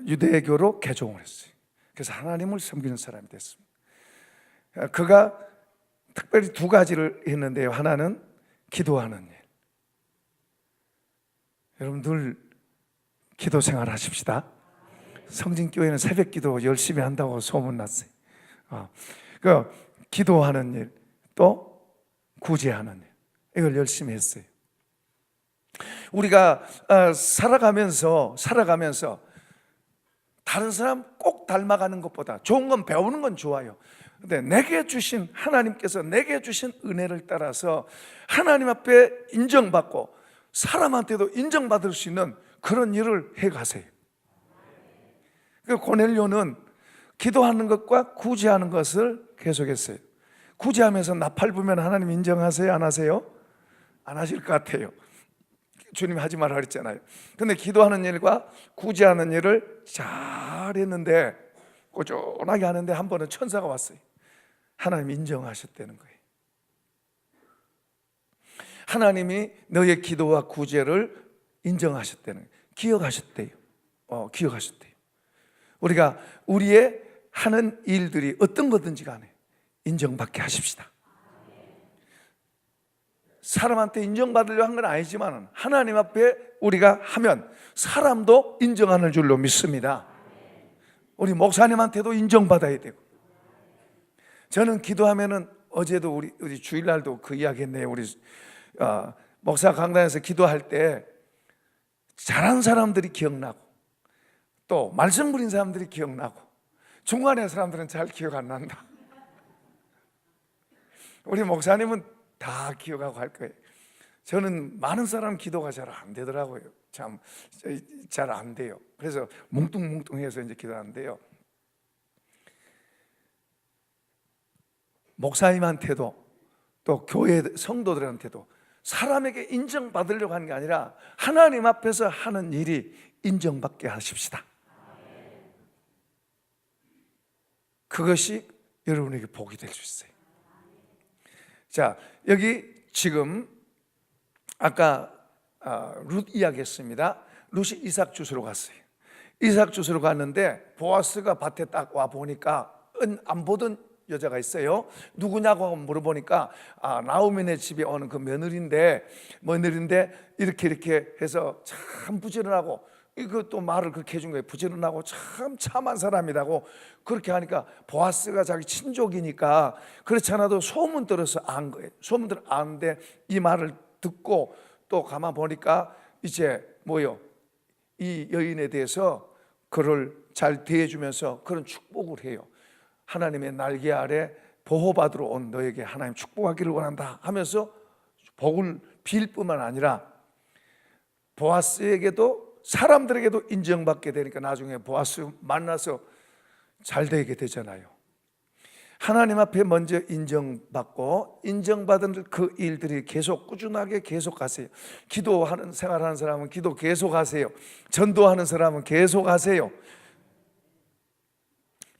S2: 유대교로 개종을 했어요. 그래서 하나님을 섬기는 사람이 됐습니다. 그가 특별히 두 가지를 했는데요. 하나는 기도하는 일, 여러분 늘 기도 생활 하십시다. 성진교회는 새벽기도 열심히 한다고 소문났어요. 그 기도하는 일, 또 구제하는 일, 이걸 열심히 했어요. 우리가 살아가면서 다른 사람 꼭 닮아가는 것보다 좋은 건 배우는 건 좋아요. 근데 하나님께서 내게 주신 은혜를 따라서 하나님 앞에 인정받고 사람한테도 인정받을 수 있는 그런 일을 해가세요. 그 고넬료는 기도하는 것과 구제하는 것을 계속했어요. 구제하면서 나팔 불면 하나님 인정하세요? 안 하세요? 안 하실 것 같아요. 주님이 하지 말라 그랬잖아요. 근데 기도하는 일과 구제하는 일을 잘했는데, 꾸준하게 하는데 한 번은 천사가 왔어요. 하나님 인정하셨다는 거예요. 하나님이 너의 기도와 구제를 인정하셨다는 거예요. 기억하셨대요. 기억하셨대요. 우리가 우리의 하는 일들이 어떤 거든지 간에 인정받게 하십시다. 사람한테 인정받으려고 한 건 아니지만 하나님 앞에 우리가 하면 사람도 인정하는 줄로 믿습니다. 우리 목사님한테도 인정받아야 되고, 저는 기도하면은 어제도 우리 주일날도 그 이야기 했네요. 우리 목사 강단에서 기도할 때 잘한 사람들이 기억나고 또 말씀 부린 사람들이 기억나고 중간에 사람들은 잘 기억 안 난다. 우리 목사님은 다 기억하고 할 거예요. 저는 많은 사람 기도가 잘 안 되더라고요. 참 잘 안 돼요. 그래서 뭉뚱뭉뚱해서 이제 기도하는데요. 목사님한테도 또 교회 성도들한테도 사람에게 인정받으려고 하는 게 아니라 하나님 앞에서 하는 일이 인정받게 하십시다. 그것이 여러분에게 복이 될 수 있어요. 자, 여기 지금 아까 룻 이야기했습니다. 룻이 이삭 주스로 갔어요. 이삭 주스로 갔는데 보아스가 밭에 딱 와 보니까 안 보던 여자가 있어요. 누구냐고 물어보니까 나오미네 집에 오는 그 며느리인데 이렇게 해서 참 부지런하고, 이거 또 말을 그렇게 해준 거예요. 부지런하고 참 참한 사람이라고. 그렇게 하니까 보아스가 자기 친족이니까 그렇지 않아도 소문 들어서 안 거예요. 소문 들어 아는데 이 말을 듣고 또 가만 보니까 이제 이 여인에 대해서 그를 잘 대해주면서 그런 축복을 해요. 하나님의 날개 아래 보호받으러 온 너에게 하나님 축복하기를 원한다 하면서 복을 빌 뿐만 아니라 보아스에게도 사람들에게도 인정받게 되니까 나중에 보아스 만나서 잘 되게 되잖아요. 하나님 앞에 먼저 인정받고 인정받은 그 일들이 계속 꾸준하게 계속 가세요. 기도하는 생활하는 사람은 기도 계속 하세요. 전도하는 사람은 계속 하세요.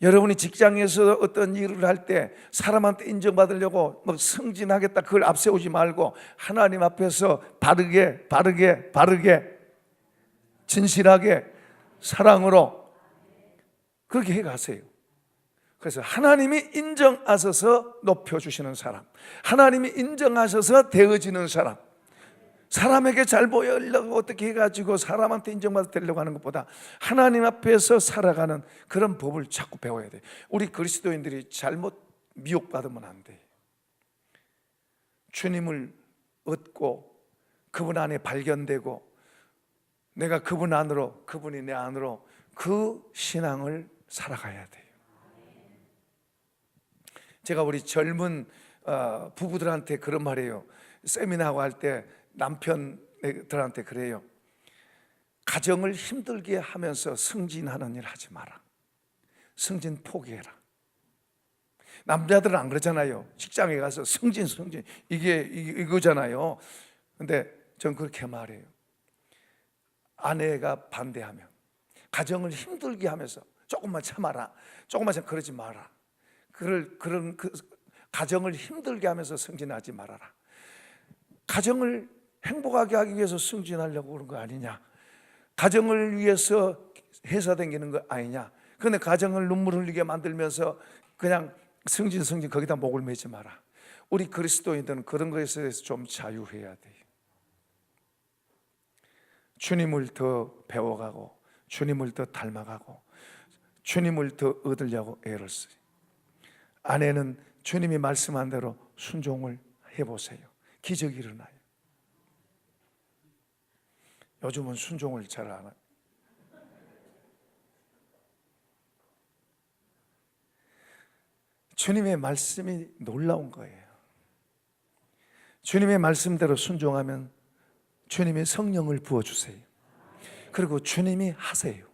S2: 여러분이 직장에서 어떤 일을 할 때 사람한테 인정받으려고 막 승진하겠다 그걸 앞세우지 말고 하나님 앞에서 바르게 진실하게 사랑으로 그렇게 해가세요. 그래서 하나님이 인정하셔서 높여주시는 사람, 하나님이 인정하셔서 되어지는 사람, 사람에게 잘 보이려고 어떻게 해가지고 사람한테 인정받으려고 하는 것보다 하나님 앞에서 살아가는 그런 법을 자꾸 배워야 돼요. 우리 그리스도인들이 잘못 미혹받으면 안 돼요. 주님을 얻고 그분 안에 발견되고 내가 그분 안으로, 그분이 내 안으로 그 신앙을 살아가야 돼요. 제가 우리 젊은 부부들한테 그런 말이에요. 세미나하고 할 때 남편들한테 그래요. 가정을 힘들게 하면서 승진하는 일 하지 마라. 승진 포기해라. 남자들은 안 그러잖아요. 직장에 가서 승진 이거잖아요. 근데 전 그렇게 말해요. 아내가 반대하면 가정을 힘들게 하면서 조금만 참아라, 그러지 마라. 그런 가정을 힘들게 하면서 승진하지 말아라. 가정을 행복하게 하기 위해서 승진하려고 그런 거 아니냐? 가정을 위해서 회사 다니는 거 아니냐? 그런데 가정을 눈물 흘리게 만들면서 그냥 승진 거기다 목을 매지 마라. 우리 그리스도인들은 그런 것에 대해서 좀 자유해야 돼요. 주님을 더 배워가고 주님을 더 닮아가고 주님을 더 얻으려고 애를 써요. 아내는 주님이 말씀한 대로 순종을 해보세요. 기적이 일어나요. 요즘은 순종을 잘 안 해요. 주님의 말씀이 놀라운 거예요. 주님의 말씀대로 순종하면 주님의 성령을 부어주세요. 그리고 주님이 하세요.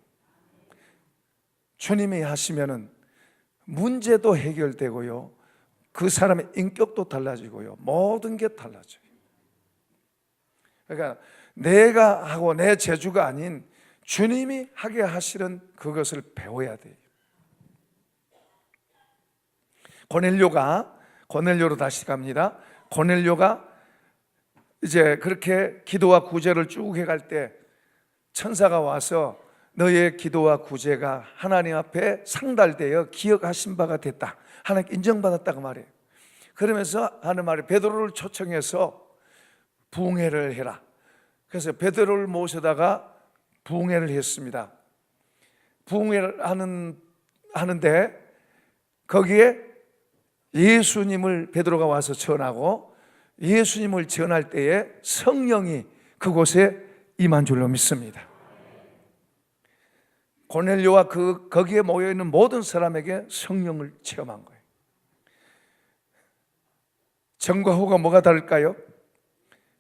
S2: 주님이 하시면은 문제도 해결되고요, 그 사람의 인격도 달라지고요, 모든 게 달라져요. 그러니까 내가 하고 내 재주가 아닌 주님이 하게 하시는 그것을 배워야 돼요. 고넬료로 다시 갑니다. 고넬료가 이제 그렇게 기도와 구제를 쭉 해갈 때 천사가 와서 너의 기도와 구제가 하나님 앞에 상달되어 기억하신 바가 됐다, 하나님께 인정받았다고 말해요. 그러면서 하는 말이 베드로를 초청해서 부흥회를 해라. 그래서 베드로를 모셔다가 부흥회를 했습니다. 부흥회를 하는데 거기에 예수님을 베드로가 와서 전하고 예수님을 전할 때에 성령이 그곳에 임한 줄로 믿습니다. 고넬료와 거기에 모여있는 모든 사람에게 성령을 체험한 거예요. 전과 후가 뭐가 다를까요?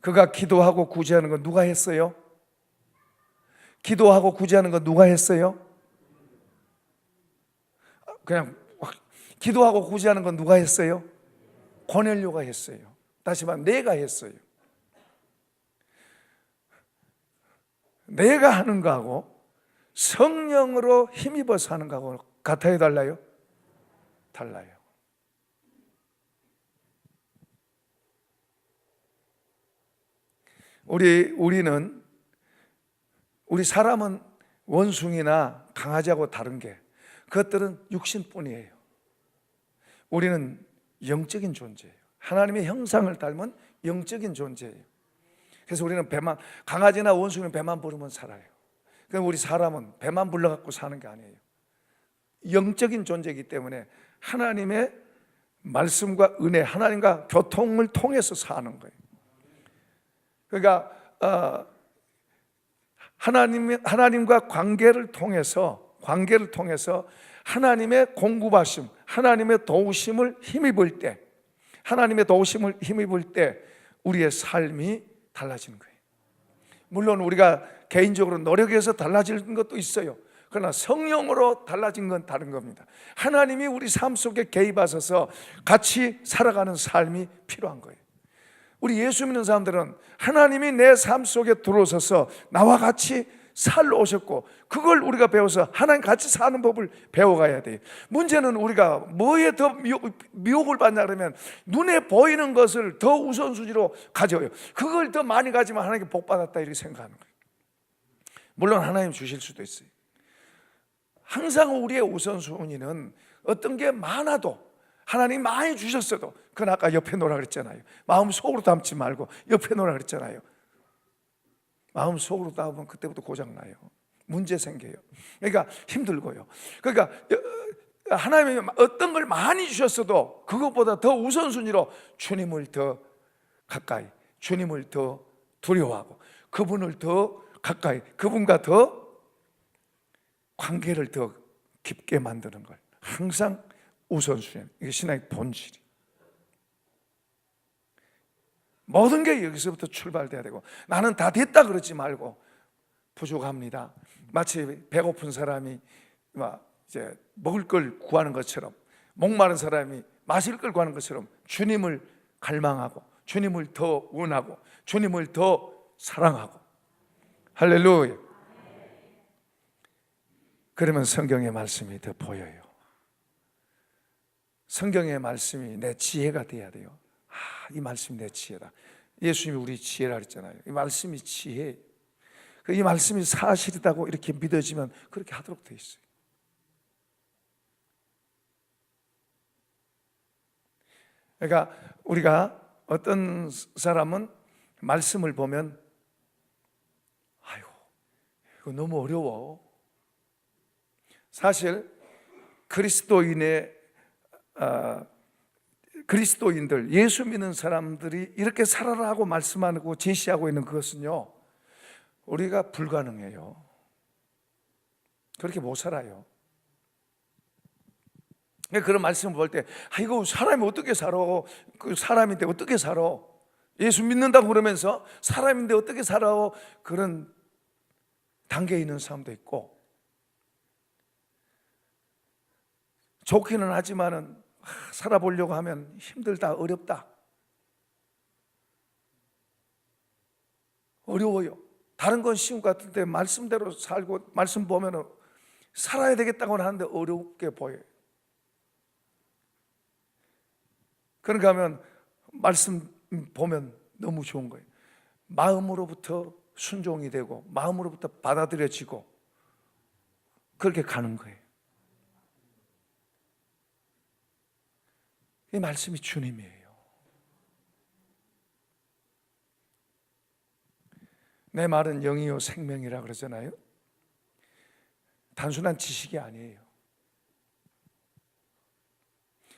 S2: 그가 기도하고 구제하는 건 누가 했어요? 기도하고 구제하는 건 누가 했어요? 그냥 기도하고 구제하는 건 누가 했어요? 고넬료가 했어요. 다시 말하면 내가 했어요. 내가 하는 거하고 성령으로 힘입어서 하는 거하고 같아요, 달라요? 달라요. 우리 사람은 원숭이나 강아지하고 다른 게 그것들은 육신뿐이에요. 우리는 영적인 존재예요. 하나님의 형상을 닮은 영적인 존재예요. 그래서 우리는 강아지나 원숭이는 배만 부르면 살아요. 그럼 우리 사람은 배만 불러갖고 사는 게 아니에요. 영적인 존재이기 때문에 하나님의 말씀과 은혜, 하나님과 교통을 통해서 사는 거예요. 그러니까 하나님과 관계를 통해서 하나님의 공급하심, 하나님의 도우심을 힘입을 때 우리의 삶이 달라지는 거예요. 물론 우리가 개인적으로 노력해서 달라지는 것도 있어요. 그러나 성령으로 달라진 건 다른 겁니다. 하나님이 우리 삶 속에 개입하셔서 같이 살아가는 삶이 필요한 거예요. 우리 예수 믿는 사람들은 하나님이 내 삶 속에 들어오셔서 나와 같이 살러 오셨고 그걸 우리가 배워서 하나님 같이 사는 법을 배워가야 돼요. 문제는 우리가 뭐에 더 미혹을 받냐 그러면 눈에 보이는 것을 더 우선순위로 가져요. 그걸 더 많이 가지면 하나님께 복 받았다 이렇게 생각하는 거예요. 물론 하나님 주실 수도 있어요. 항상 우리의 우선순위는 어떤 게 많아도 하나님 많이 주셨어도 그건 아까 옆에 놓으라 그랬잖아요. 마음 속으로 담지 말고 옆에 놓으라 그랬잖아요. 마음 속으로 담으면 그때부터 고장나요. 문제 생겨요. 그러니까 힘들고요. 그러니까 하나님이 어떤 걸 많이 주셨어도 그것보다 더 우선순위로 주님을 더 가까이, 주님을 더 두려워하고 그분을 더 가까이, 그분과 더 관계를 더 깊게 만드는 걸 항상 우선순위. 이게 신앙의 본질이. 모든 게 여기서부터 출발돼야 되고 나는 다 됐다 그러지 말고 부족합니다. 마치 배고픈 사람이 이제 먹을 걸 구하는 것처럼 목마른 사람이 마실 걸 구하는 것처럼 주님을 갈망하고 주님을 더 원하고 주님을 더 사랑하고 할렐루야. 그러면 성경의 말씀이 더 보여요. 성경의 말씀이 내 지혜가 돼야 돼요. 이 말씀이 내 지혜다. 예수님이 우리 지혜라 그랬잖아요. 이 말씀이 지혜. 이 말씀이 사실이라고 이렇게 믿어지면 그렇게 하도록 돼 있어요. 그러니까 우리가 어떤 사람은 말씀을 보면 아이고 그거 너무 어려워. 사실 그리스도인들, 예수 믿는 사람들이 이렇게 살아라 하고 말씀하고 제시하고 있는 그것은요, 우리가 불가능해요. 그렇게 못 살아요. 그런 말씀을 볼 때, 이거 사람이 어떻게 살아? 그 사람인데 어떻게 살아? 예수 믿는다고 그러면서 사람인데 어떻게 살아? 그런 단계에 있는 사람도 있고, 좋기는 하지만은 살아보려고 하면 힘들다, 어렵다, 어려워요. 다른 건 쉬운 것 같은데 말씀대로 살고 말씀 보면은 살아야 되겠다고 하는데 어렵게 보여요. 그러니까 하면 말씀 보면 너무 좋은 거예요. 마음으로부터 순종이 되고 마음으로부터 받아들여지고 그렇게 가는 거예요. 이 말씀이 주님이에요. 내 말은 영이요 생명이라 그러잖아요. 단순한 지식이 아니에요.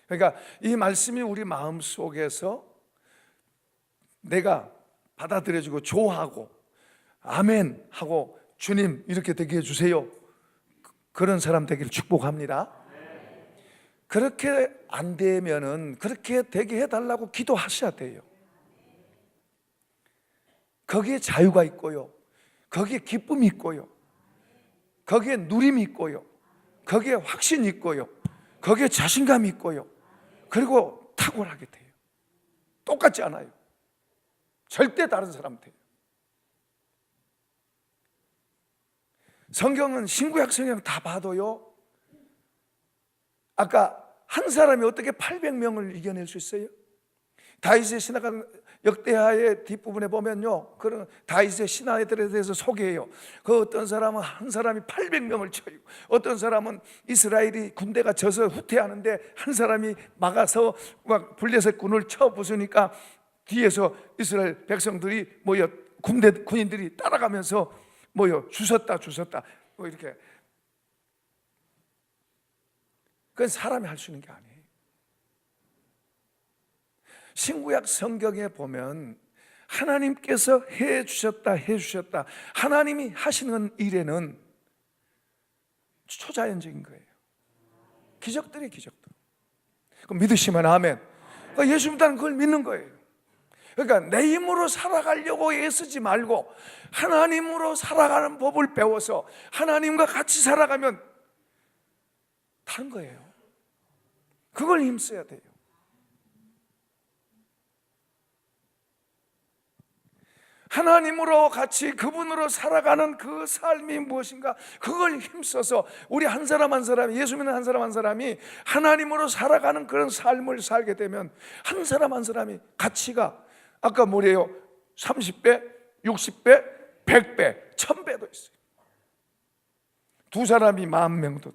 S2: 그러니까 이 말씀이 우리 마음 속에서 내가 받아들여지고 좋아하고 아멘 하고 주님 이렇게 되게 해주세요, 그런 사람 되기를 축복합니다. 그렇게 안 되면은 그렇게 되게 해달라고 기도하셔야 돼요. 거기에 자유가 있고요, 거기에 기쁨이 있고요, 거기에 누림이 있고요, 거기에 확신이 있고요, 거기에 자신감이 있고요, 그리고 탁월하게 돼요. 똑같지 않아요. 절대 다른 사람한테. 성경은 신구약 성경 다 봐도요, 아까 한 사람이 어떻게 800명을 이겨낼 수 있어요? 다윗의 신화가 역대하의 뒷부분에 보면요, 그런 다윗의 신하들에 대해서 소개해요. 그 어떤 사람은 한 사람이 800명을 쳐요. 어떤 사람은 이스라엘이 군대가 져서 후퇴하는데 한 사람이 막아서 막 블레셋 군을 쳐 부수니까 뒤에서 이스라엘 백성들이 모여 군인들이 따라가면서 모여 주섰다 뭐 이렇게. 그건 사람이 할 수 있는 게 아니에요. 신구약 성경에 보면 하나님께서 해주셨다 하나님이 하시는 일에는 초자연적인 거예요. 기적들이 기적들. 그럼 믿으시면 아멘. 그러니까 예수 믿다는 그걸 믿는 거예요. 그러니까 내 힘으로 살아가려고 애쓰지 말고 하나님으로 살아가는 법을 배워서 하나님과 같이 살아가면 다른 거예요. 그걸 힘써야 돼요. 하나님으로 같이 그분으로 살아가는 그 삶이 무엇인가, 그걸 힘써서 우리 한 사람 한 사람이, 예수 믿는 한 사람 한 사람이 하나님으로 살아가는 그런 삶을 살게 되면 한 사람 한 사람이 가치가 아까 뭐래요? 30배, 60배, 100배, 1000배도 있어요. 두 사람이 10,000명도.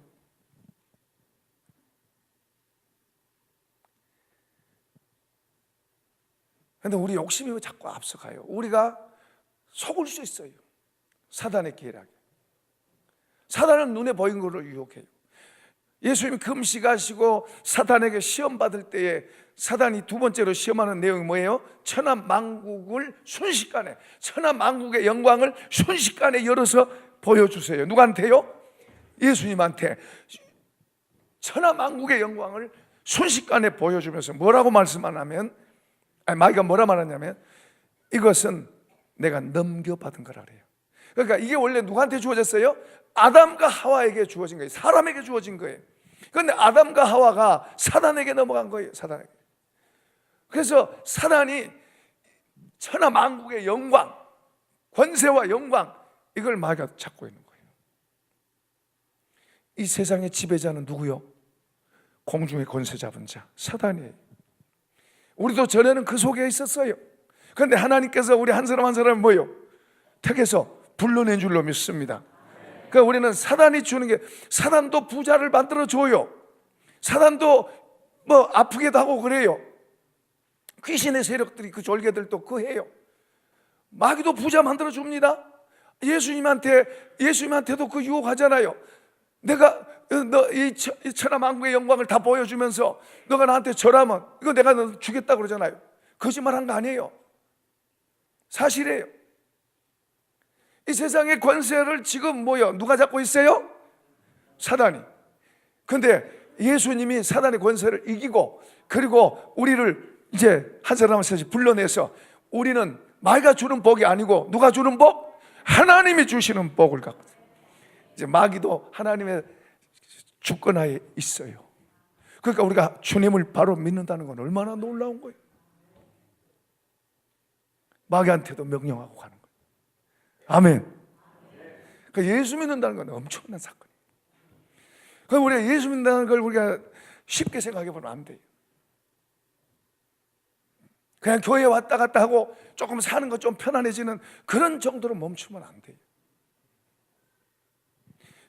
S2: 그런데 우리 욕심이 자꾸 앞서가요. 우리가 속을 수 있어요. 사단의 계략에. 사단은 눈에 보이는 것을 유혹해요. 예수님이 금식하시고 사단에게 시험 받을 때에 사단이 두 번째로 시험하는 내용이 뭐예요? 천하만국을 순식간에, 천하만국의 영광을 순식간에 열어서 보여주세요. 누구한테요? 예수님한테. 천하만국의 영광을 순식간에 보여주면서 뭐라고 말씀하냐면, 마귀가 뭐라 말하냐면 이것은 내가 넘겨받은 거라 그래요. 그러니까 이게 원래 누구한테 주어졌어요? 아담과 하와에게 주어진 거예요. 사람에게 주어진 거예요. 그런데 아담과 하와가 사단에게 넘어간 거예요. 사단에게. 그래서 사단이 천하만국의 영광, 권세와 영광, 이걸 마귀가 잡고 있는 거예요. 이 세상의 지배자는 누구요? 공중의 권세 잡은 자, 사단이에요. 우리도 전에는 그 속에 있었어요. 그런데 하나님께서 우리 한 사람 한 사람을 뭐요? 택해서 불러낸 줄로 믿습니다. 그러니까 우리는 사단이 주는 게, 사단도 부자를 만들어 줘요. 사단도 뭐 아프게도 하고 그래요. 귀신의 세력들이, 그 졸개들도 그 해요. 마귀도 부자 만들어 줍니다. 예수님한테도 그 유혹하잖아요. 내가 너 이 천하만국의 영광을 다 보여주면서 너가 나한테 절하면 이거 내가 너 주겠다 그러잖아요. 거짓말한 거 아니에요. 사실이에요. 이 세상의 권세를 지금 누가 잡고 있어요? 사단이. 근데 예수님이 사단의 권세를 이기고, 그리고 우리를 이제 한 사람 한 사람씩 불러내서 우리는 마귀가 주는 복이 아니고 누가 주는 복? 하나님이 주시는 복을 갖고, 이제 마귀도 하나님의 주권하에 있어요. 그러니까 우리가 주님을 바로 믿는다는 건 얼마나 놀라운 거예요. 마귀한테도 명령하고 가는 거예요. 아멘. 그러니까 예수 믿는다는 건 엄청난 사건이에요. 그럼 우리가 예수 믿는다는 걸 우리가 쉽게 생각해 보면 안 돼요. 그냥 교회에 왔다 갔다 하고 조금 사는 거 좀 편안해지는 그런 정도로 멈추면 안 돼요.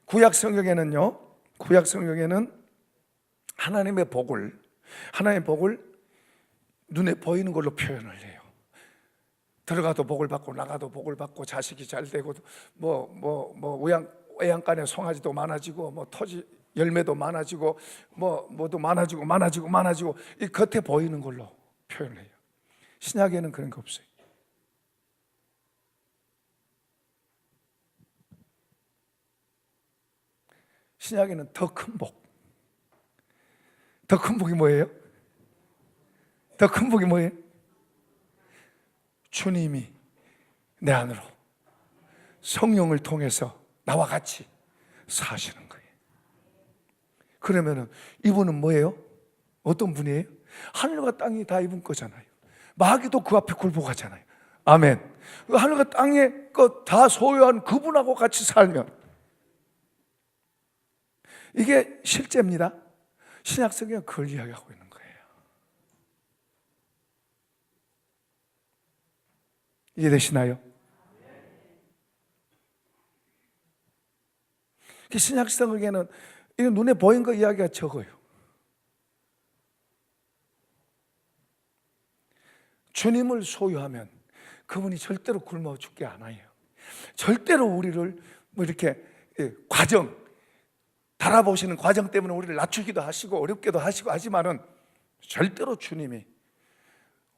S2: 구약 성경에는 하나님의 복을 눈에 보이는 걸로 표현을 해요. 들어가도 복을 받고 나가도 복을 받고 자식이 잘 되고 외양간에 송아지도 많아지고 토지 열매도 많아지고 뭐도 많아지고 이 겉에 보이는 걸로 표현을 해요. 신약에는 그런 거 없어요. 신약에는 더 큰 복. 더 큰 복이 뭐예요? 더 큰 복이 뭐예요? 주님이 내 안으로 성령을 통해서 나와 같이 사시는 거예요. 그러면은 이분은 뭐예요? 어떤 분이에요? 하늘과 땅이 다 이분 거잖아요. 마귀도 그 앞에 굴복하잖아요. 아멘. 하늘과 땅의 것 다 소유한 그분하고 같이 살면, 이게 실제입니다. 신약 성경은 그걸 이야기하고 있는 거예요. 이해되시나요? 신약 성경에는 눈에 보인 거 이야기가 적어요. 주님을 소유하면 그분이 절대로 굶어 죽게 않아요. 절대로 우리를 이렇게 달아보시는 과정 때문에 우리를 낮추기도 하시고 어렵게도 하시고 하지만은, 절대로 주님이,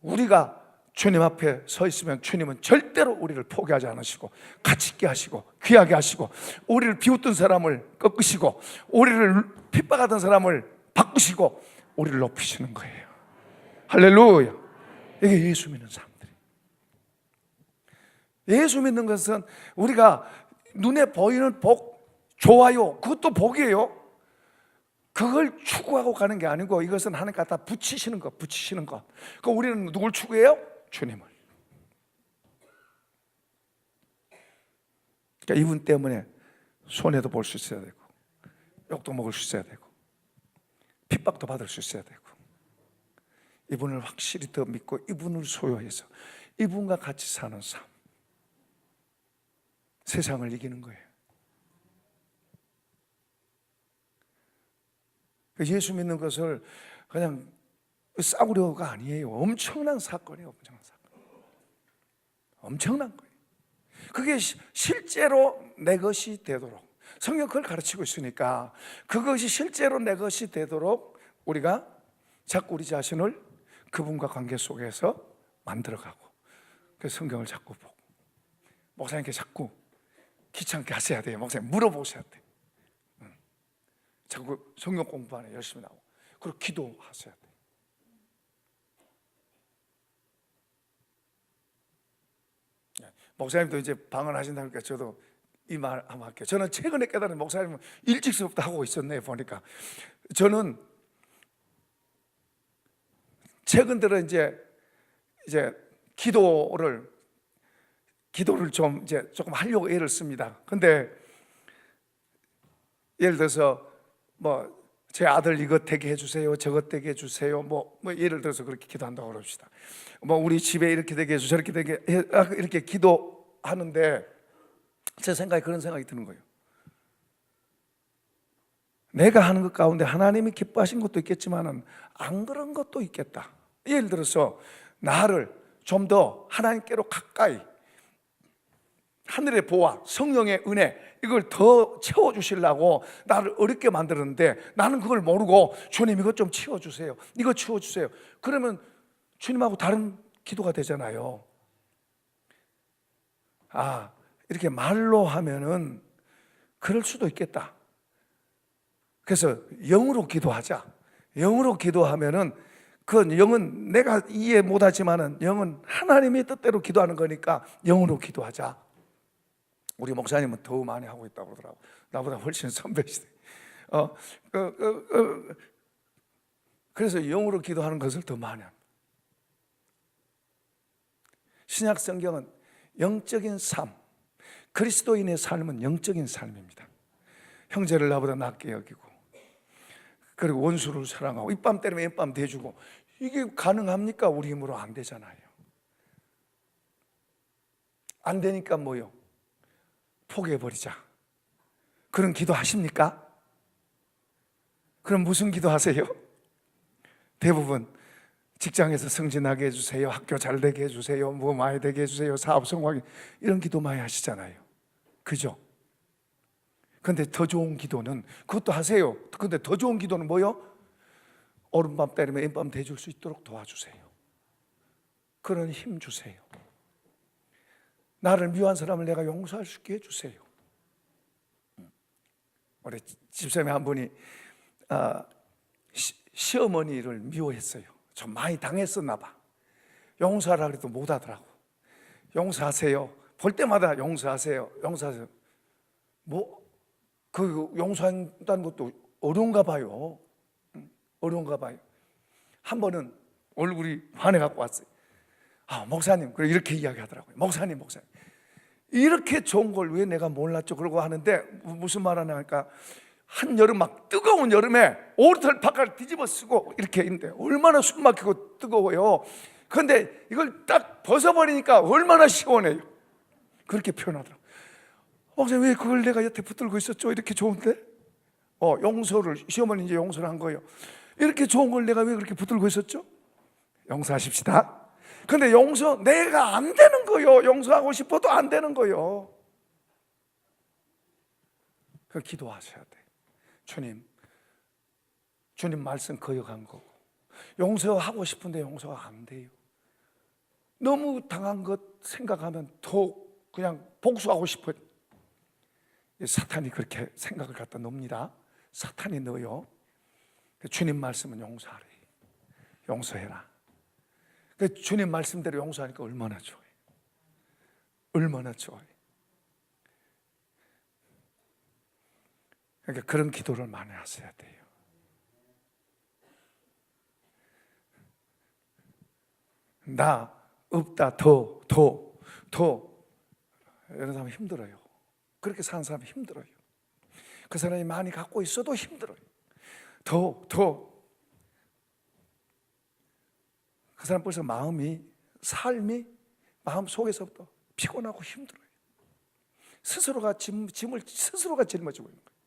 S2: 우리가 주님 앞에 서 있으면 주님은 절대로 우리를 포기하지 않으시고 가치 있게 하시고 귀하게 하시고, 우리를 비웃던 사람을 꺾으시고 우리를 핍박하던 사람을 바꾸시고 우리를 높이시는 거예요. 할렐루야. 이게 예수 믿는 사람들이. 예수 믿는 것은 우리가 눈에 보이는 복, 좋아요, 그것도 복이에요. 그걸 추구하고 가는 게 아니고 이것은 하나님 갖다 붙이시는 것. 그럼 우리는 누굴 추구해요? 주님을. 그러니까 이분 때문에 손해도 볼 수 있어야 되고, 욕도 먹을 수 있어야 되고, 핍박도 받을 수 있어야 되고, 이분을 확실히 더 믿고 이분을 소유해서 이분과 같이 사는 삶, 세상을 이기는 거예요. 예수 믿는 것을 그냥 싸구려가 아니에요. 엄청난 사건이에요. 엄청난 거예요. 그게 실제로 내 것이 되도록, 성경 그걸 가르치고 있으니까, 그것이 실제로 내 것이 되도록 우리가 자꾸 우리 자신을 그분과 관계 속에서 만들어가고, 그 성경을 자꾸 보고, 목사님께 자꾸 귀찮게 하셔야 돼요. 목사님 물어보셔야 돼요. 자꾸 성경 공부 안에 열심히 나오고, 그리고 기도하셔야 돼요. 목사님도 이제 방언하신다니까 저도 이 말 한번 할게요. 저는 최근에 깨달은, 목사님은 일찍 수업도 하고 있었네요. 보니까 저는 최근 들어 이제 기도를 좀 이제 조금 하려고 애를 씁니다. 근데 예를 들어서 제 아들 이것 되게 해주세요, 저것 되게 해주세요, 예를 들어서 그렇게 기도한다고 그럽시다. 우리 집에 이렇게 되게 해주세요, 저렇게 되게 이렇게 기도하는데, 제 생각에 그런 생각이 드는 거예요. 내가 하는 것 가운데 하나님이 기뻐하신 것도 있겠지만은 안 그런 것도 있겠다. 예를 들어서 나를 좀 더 하나님께로 가까이 하늘의 보화, 성령의 은혜, 이걸 더 채워주시려고 나를 어렵게 만들었는데 나는 그걸 모르고 주님 이것 좀 치워주세요, 이거 치워주세요. 그러면 주님하고 다른 기도가 되잖아요. 아, 이렇게 말로 하면은 그럴 수도 있겠다. 그래서 영으로 기도하자. 영으로 기도하면은 그 영은 내가 이해 못하지만은 영은 하나님의 뜻대로 기도하는 거니까 영으로 기도하자. 우리 목사님은 더 많이 하고 있다고 그러더라고. 나보다 훨씬 선배시대. 그래서 영으로 기도하는 것을 더 많이 합니다. 신약 성경은 영적인 삶, 그리스도인의 삶은 영적인 삶입니다. 형제를 나보다 낮게 여기고, 그리고 원수를 사랑하고, 입밤 때리면 입밤 대주고, 이게 가능합니까? 우리 힘으로 안 되잖아요. 안 되니까 뭐요? 포기해버리자. 그런 기도 하십니까? 그럼 무슨 기도 하세요? 대부분 직장에서 승진하게 해주세요, 학교 잘 되게 해주세요, 뭐 많이 되게 해주세요, 사업 성공하게, 이런 기도 많이 하시잖아요. 그죠? 근데 더 좋은 기도는, 그것도 하세요. 근데 더 좋은 기도는 뭐요? 오른밤 때리면 왼밤 대줄 수 있도록 도와주세요. 그런 힘 주세요. 나를 미워한 사람을 내가 용서할 수 있게 해주세요. 우리 집사람이 한 분이 시어머니를 미워했어요. 좀 많이 당했었나 봐. 용서하라 그래도 못 하더라고. 용서하세요. 볼 때마다 용서하세요, 용서하세요. 뭐 그 용서한다는 것도 어려운가 봐요. 어려운가 봐요. 한 번은 얼굴이 환해 갖고 왔어요. 아, 목사님, 그래 이렇게 이야기하더라고요. 목사님, 이렇게 좋은 걸 왜 내가 몰랐죠? 그러고 하는데 무슨 말 하냐니까, 한여름 막 뜨거운 여름에 오리털 바깥을 뒤집어 쓰고 이렇게 있는데 얼마나 숨 막히고 뜨거워요. 그런데 이걸 딱 벗어버리니까 얼마나 시원해요. 그렇게 표현하더라고요. 목사님, 왜 그걸 내가 여태 붙들고 있었죠? 이렇게 좋은데? 용서를, 시어머니 이제 용서를 한 거예요. 이렇게 좋은 걸 내가 왜 그렇게 붙들고 있었죠? 용서하십시다. 근데 내가 안 되는 거예요. 용서하고 싶어도 안 되는 거예요. 그 기도하셔야 돼. 주님 말씀 거역한 거고, 용서하고 싶은데 용서가 안 돼요. 너무 당한 것 생각하면 더 그냥 복수하고 싶어요. 사탄이 그렇게 생각을 갖다 놓습니다. 사탄이 넣어요. 주님 말씀은 용서하래. 용서해라. 주님 말씀대로 용서하니까 얼마나 좋아요. 얼마나 좋아요. 그러니까 그런 기도를 많이 하셔야 돼요. 나 없다, 더 이런 사람 힘들어요. 그렇게 사는 사람이 힘들어요. 그 사람이 많이 갖고 있어도 힘들어요. 그 사람 벌써 삶이 마음 속에서부터 피곤하고 힘들어요. 스스로가 짐을 스스로가 짊어지고 있는 거예요.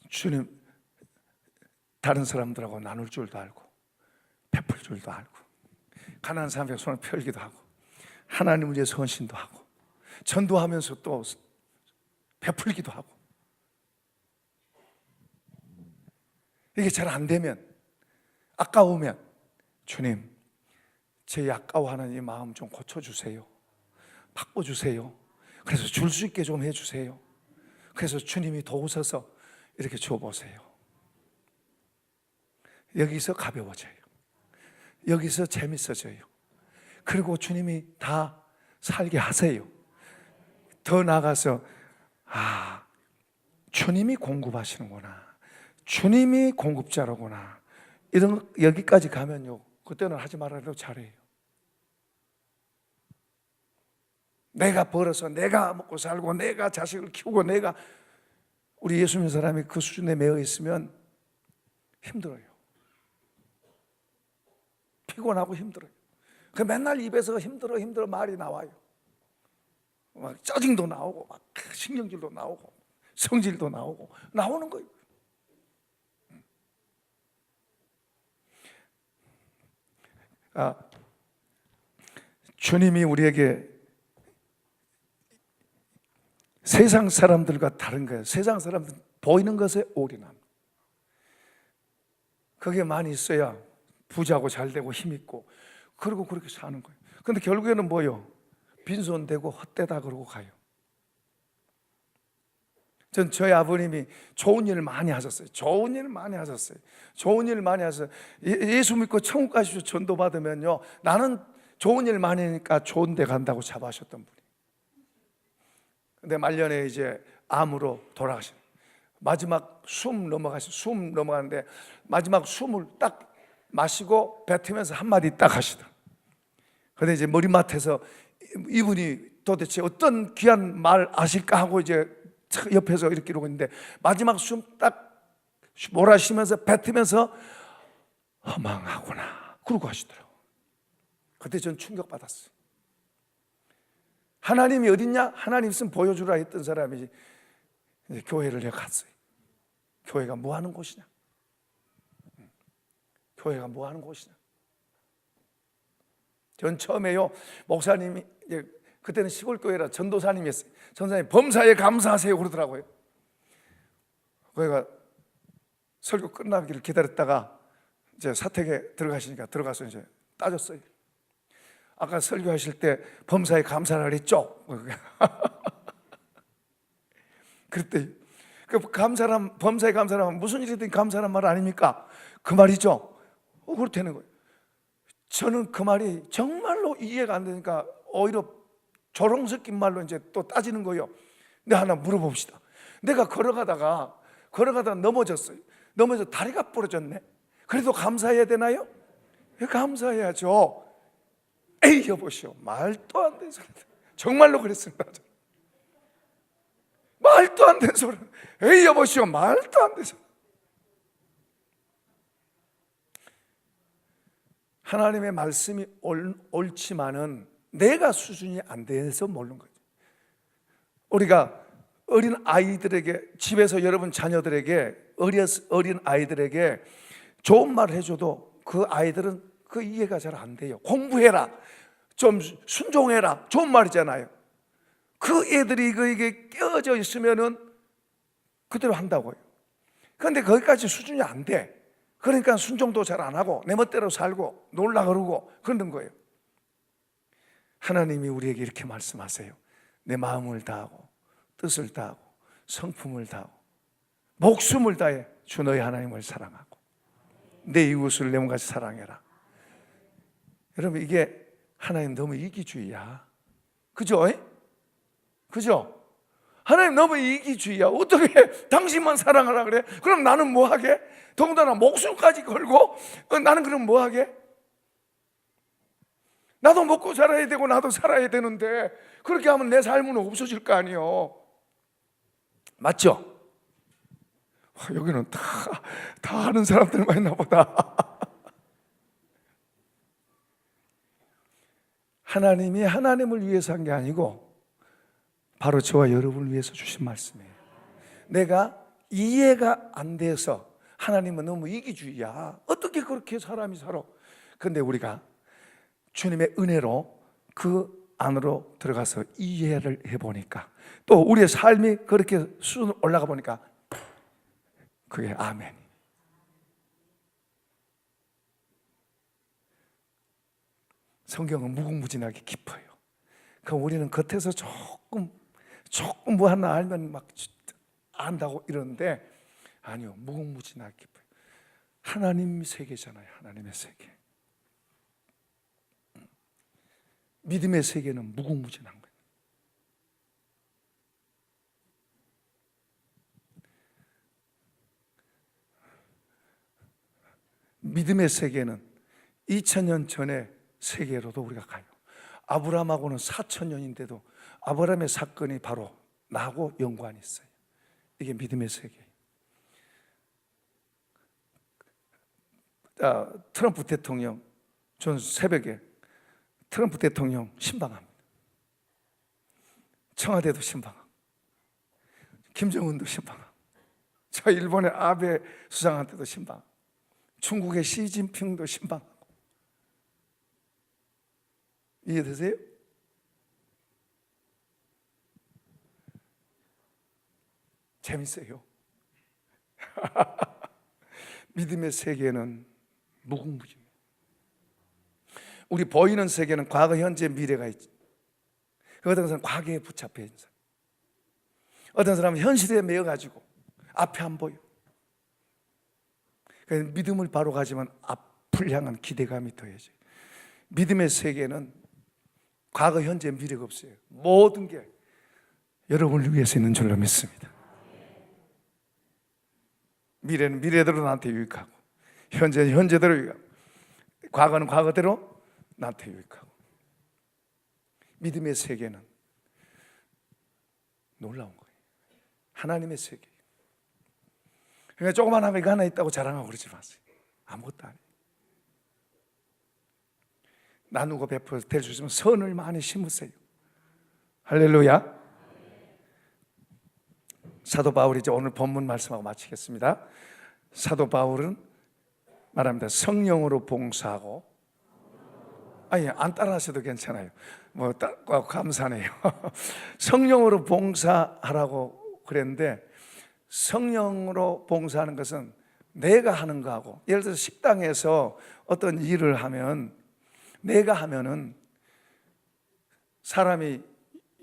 S2: 주님, 다른 사람들하고 나눌 줄도 알고 베풀 줄도 알고, 가난한 사람에게 손을 펴기도 하고, 하나님을 위해서 헌신도 하고, 전도하면서 또 베풀기도 하고. 이게 잘 안 되면, 아까우면, 주님, 제 아까워하는 이 마음 좀 고쳐주세요, 바꿔주세요. 그래서 줄 수 있게 좀 해주세요. 그래서 주님이 도우셔서 이렇게 줘보세요. 여기서 가벼워져요. 여기서 재밌어져요. 그리고 주님이 다 살게 하세요. 더 나아가서, 주님이 공급하시는구나, 주님이 공급자로구나, 이런 여기까지 가면요, 그때는 하지 말아도 잘해요. 내가 벌어서 내가 먹고 살고 내가 자식을 키우고 우리 예수 믿는 사람이 그 수준에 매여 있으면 힘들어요. 피곤하고 힘들어요. 그 맨날 입에서 힘들어 말이 나와요. 막 짜증도 나오고, 막 신경질도 나오고, 성질도 나오는 거예요. 주님이 우리에게 세상 사람들과 다른 거예요. 세상 사람들 보이는 것에 올인함. 그게 많이 있어야 부자고 잘되고 힘있고 그리고 그렇게 사는 거예요. 근데 결국에는 뭐요? 빈손되고 헛되다 그러고 가요. 전 저희 아버님이 좋은 일을 많이 하셨어요. 좋은 일을 많이 하셨어요. 좋은 일을 많이 하셨어요. 예수 믿고 천국 가시죠. 전도 받으면요, 나는 좋은 일 많이 하니까 좋은 데 간다고 잡아하셨던 분이. 근데 말년에 이제 암으로 돌아가셨어요. 마지막 숨 넘어가는데 마지막 숨을 딱 마시고 뱉으면서 한마디 딱 하시더라고요. 근데 이제 머리맡에서 이분이 도대체 어떤 귀한 말 아실까 하고 이제 옆에서 이렇게 이러고 있는데 마지막 숨 딱 몰아쉬면서 뱉으면서 허망하구나 그러고 하시더라고요. 그때 전 충격받았어요. 하나님이 어딨냐? 하나님 있으면 보여주라 했던 사람이 이제 교회를 내가 갔어요. 교회가 뭐 하는 곳이냐? 교회가 뭐 하는 곳이냐? 전 처음에요, 목사님이 이제 그때는 시골 교회라 전도사님이었어요. 전도사님 범사에 감사하세요 그러더라고요. 그가 설교 끝나기를 기다렸다가 이제 사택에 들어가시니까 들어가서 이제 따졌어요. 아까 설교하실 때 범사에 감사를 했죠? 그랬더니 그 감사람, 범사에 감사라면 무슨 일이든 감사란 말 아닙니까? 그 말이죠. 그렇다는 거예요. 저는 그 말이 정말로 이해가 안 되니까 오히려 조롱 섞인 말로 이제 또 따지는 거예요. 근데 하나 물어봅시다. 내가 걸어가다가 넘어졌어요. 넘어져 다리가 부러졌네. 그래도 감사해야 되나요? 감사해야죠. 에이 여보시오, 말도 안 되는 소리. 정말로 그랬습니다. 말도 안 되는 소리. 에이 여보시오, 말도 안 되는 소리. 하나님의 말씀이 옳지만은 내가 수준이 안 돼서 모르는 거죠. 우리가 어린 아이들에게, 집에서 여러분 자녀들에게, 어린 아이들에게 좋은 말 해줘도 그 아이들은 그 이해가 잘 안 돼요. 공부해라, 좀 순종해라, 좋은 말이잖아요. 그 애들이 이게 깨어져 있으면은 그대로 한다고요. 그런데 거기까지 수준이 안 돼. 그러니까 순종도 잘 안 하고 내 멋대로 살고 놀라 그러고 그러는 거예요. 하나님이 우리에게 이렇게 말씀하세요. 내 마음을 다하고 뜻을 다하고 성품을 다하고 목숨을 다해 주 너희 하나님을 사랑하고 내 이웃을 내 몸같이 사랑해라. 여러분, 이게 하나님 너무 이기주의야. 그죠? 그죠? 하나님 너무 이기주의야. 어떻게 당신만 사랑하라 그래? 그럼 나는 뭐 하게? 더군다나 목숨까지 걸고 나는 그럼 뭐 하게? 나도 먹고 살아야 되고 나도 살아야 되는데 그렇게 하면 내 삶은 없어질 거 아니에요. 맞죠? 여기는 다 아는 사람들만 있나 보다. 하나님이 하나님을 위해서 한 게 아니고 바로 저와 여러분을 위해서 주신 말씀이에요. 내가 이해가 안 돼서 하나님은 너무 이기주의야. 어떻게 그렇게 사람이 살아? 그런데 우리가 주님의 은혜로 그 안으로 들어가서 이해를 해보니까 또 우리의 삶이 그렇게 수준 올라가 보니까 그게 아멘. 성경은 무궁무진하게 깊어요. 그럼 우리는 겉에서 조금 뭐 하나 알면 막 안다고 이러는데 아니요, 무궁무진하게 깊어요. 하나님 세계잖아요. 하나님의 세계. 믿음의 세계는 무궁무진한 거예요. 믿음의 세계는 2000년 전의 세계로도 우리가 가요. 아브라함하고는 4000년인데도 아브라함의 사건이 바로 나하고 연관이 있어요. 이게 믿음의 세계. 트럼프 대통령, 전 새벽에 트럼프 대통령 신방합니다. 청와대도 신방하고 김정은도 신방하고 저 일본의 아베 수상한테도 신방하고 중국의 시진핑도 신방하고 이해되세요? 재밌어요. 믿음의 세계는 무궁무진해요. 우리 보이는 세계는 과거, 현재, 미래가 있지. 어떤 사람은 과거에 붙잡혀 있는 사람, 어떤 사람은 현실에 매여가지고 앞에 안 보여. 그래서 믿음을 바로 가지면 앞을 향한 기대감이 더해져요. 믿음의 세계는 과거, 현재, 미래가 없어요. 모든 게 여러분을 위해서 있는 줄로 믿습니다. 미래는 미래대로 나한테 유익하고, 현재는 현재대로 유익하고, 과거는 과거대로 나한테 유익하고. 믿음의 세계는 놀라운 거예요. 하나님의 세계. 그러니까 조그만한 거 이거 하나 있다고 자랑하고 그러지 마세요. 아무것도 아니에요. 나누고 베풀어 될 수 있으면 선을 많이 심으세요. 할렐루야. 사도 바울이 이제 오늘 본문 말씀하고 마치겠습니다. 사도 바울은 말합니다. 성령으로 봉사하고, 아니 안 따라하셔도 괜찮아요. 뭐 감사네요. 성령으로 봉사하라고 그랬는데, 성령으로 봉사하는 것은 내가 하는 거하고, 예를 들어서 식당에서 어떤 일을 하면, 내가 하면은 사람이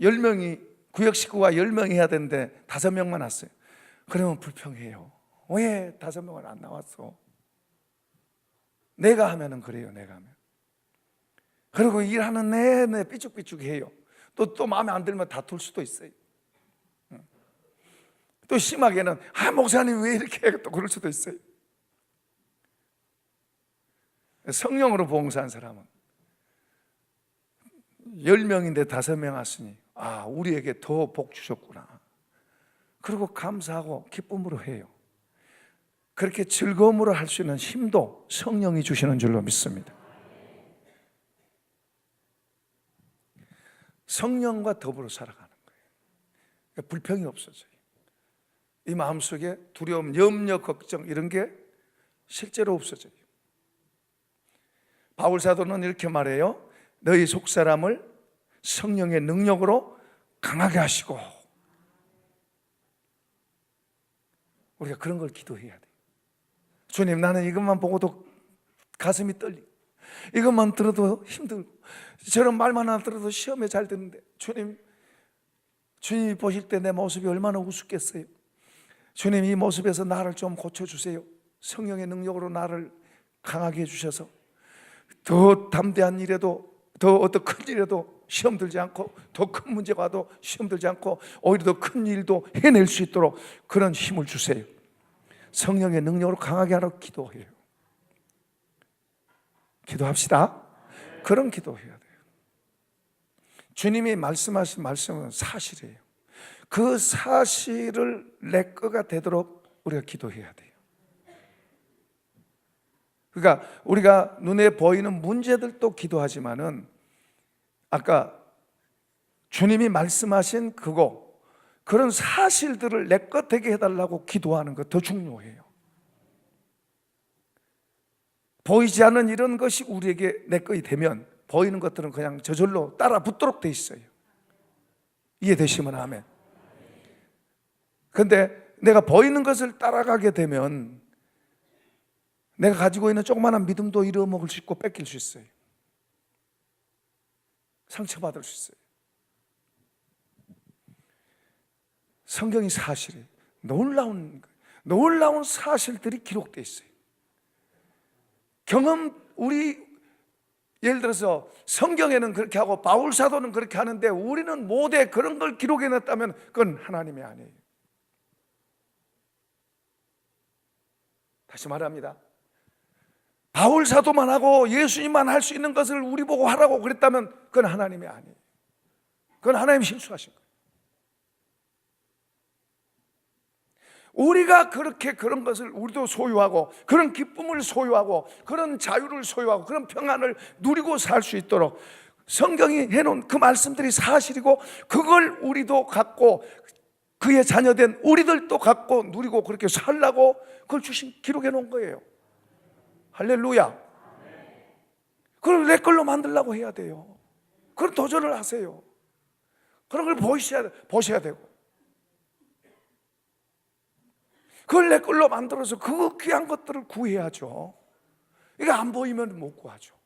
S2: 10명이, 구역 식구가 10명이 해야 되는데 5명만 왔어요. 그러면 불평해요. 왜 5명은 안 나왔어? 내가 하면은 그래요. 내가 하면. 그리고 일하는 내내 삐죽삐죽해요. 또 마음에 안 들면 다툴 수도 있어요. 또 심하게는 목사님 왜 이렇게 해? 또 그럴 수도 있어요. 성령으로 봉사한 사람은 10명인데 5명 왔으니 우리에게 더 복 주셨구나. 그리고 감사하고 기쁨으로 해요. 그렇게 즐거움으로 할 수 있는 힘도 성령이 주시는 줄로 믿습니다. 성령과 더불어 살아가는 거예요. 불평이 없어져요. 이 마음속에 두려움, 염려, 걱정 이런 게 실제로 없어져요. 바울 사도는 이렇게 말해요. 너희 속사람을 성령의 능력으로 강하게 하시고. 우리가 그런 걸 기도해야 돼요. 주님, 나는 이것만 보고도 가슴이 떨리고, 이것만 들어도 힘들고, 저런 말만 하나 들어도 시험에 잘 듣는데, 주님이 보실 때 내 모습이 얼마나 우습겠어요. 주님, 이 모습에서 나를 좀 고쳐주세요. 성령의 능력으로 나를 강하게 해주셔서 더 담대한 일에도, 더 어떤 큰 일에도 시험 들지 않고, 더 큰 문제가 와도 시험 들지 않고, 오히려 더 큰 일도 해낼 수 있도록 그런 힘을 주세요. 성령의 능력으로 강하게 하라고 기도해요. 기도합시다. 그런 기도해야 돼요. 주님이 말씀하신 말씀은 사실이에요. 그 사실을 내 거가 되도록 우리가 기도해야 돼요. 그러니까 우리가 눈에 보이는 문제들도 기도하지만은, 아까 주님이 말씀하신 그런 사실들을 내 것 되게 해달라고 기도하는 것 더 중요해요. 보이지 않는 이런 것이 우리에게 내 것이 되면 보이는 것들은 그냥 저절로 따라 붙도록 돼 있어요. 이해되시면 아멘. 그런데 내가 보이는 것을 따라가게 되면 내가 가지고 있는 조그마한 믿음도 잃어먹을 수 있고 뺏길 수 있어요. 상처받을 수 있어요. 성경이 사실이에요. 놀라운 사실들이 기록되어 있어요. 예를 들어서 성경에는 그렇게 하고 바울 사도는 그렇게 하는데 우리는 못해. 그런 걸 기록해 놨다면 그건 하나님이 아니에요. 다시 말합니다. 바울 사도만 하고 예수님만 할 수 있는 것을 우리 보고 하라고 그랬다면 그건 하나님이 아니에요. 그건 하나님이 실수하신 거예요. 우리가 그렇게 그런 것을 우리도 소유하고, 그런 기쁨을 소유하고, 그런 자유를 소유하고, 그런 평안을 누리고 살 수 있도록 성경이 해놓은 그 말씀들이 사실이고, 그걸 우리도 갖고 그의 자녀된 우리들도 갖고 누리고 그렇게 살라고 그걸 기록해 놓은 거예요. 할렐루야. 그걸 내 걸로 만들려고 해야 돼요. 그런 도전을 하세요. 그런 걸 보셔야 되고, 그걸 내 걸로 만들어서 그 귀한 것들을 구해야죠. 이게 안 보이면 못 구하죠.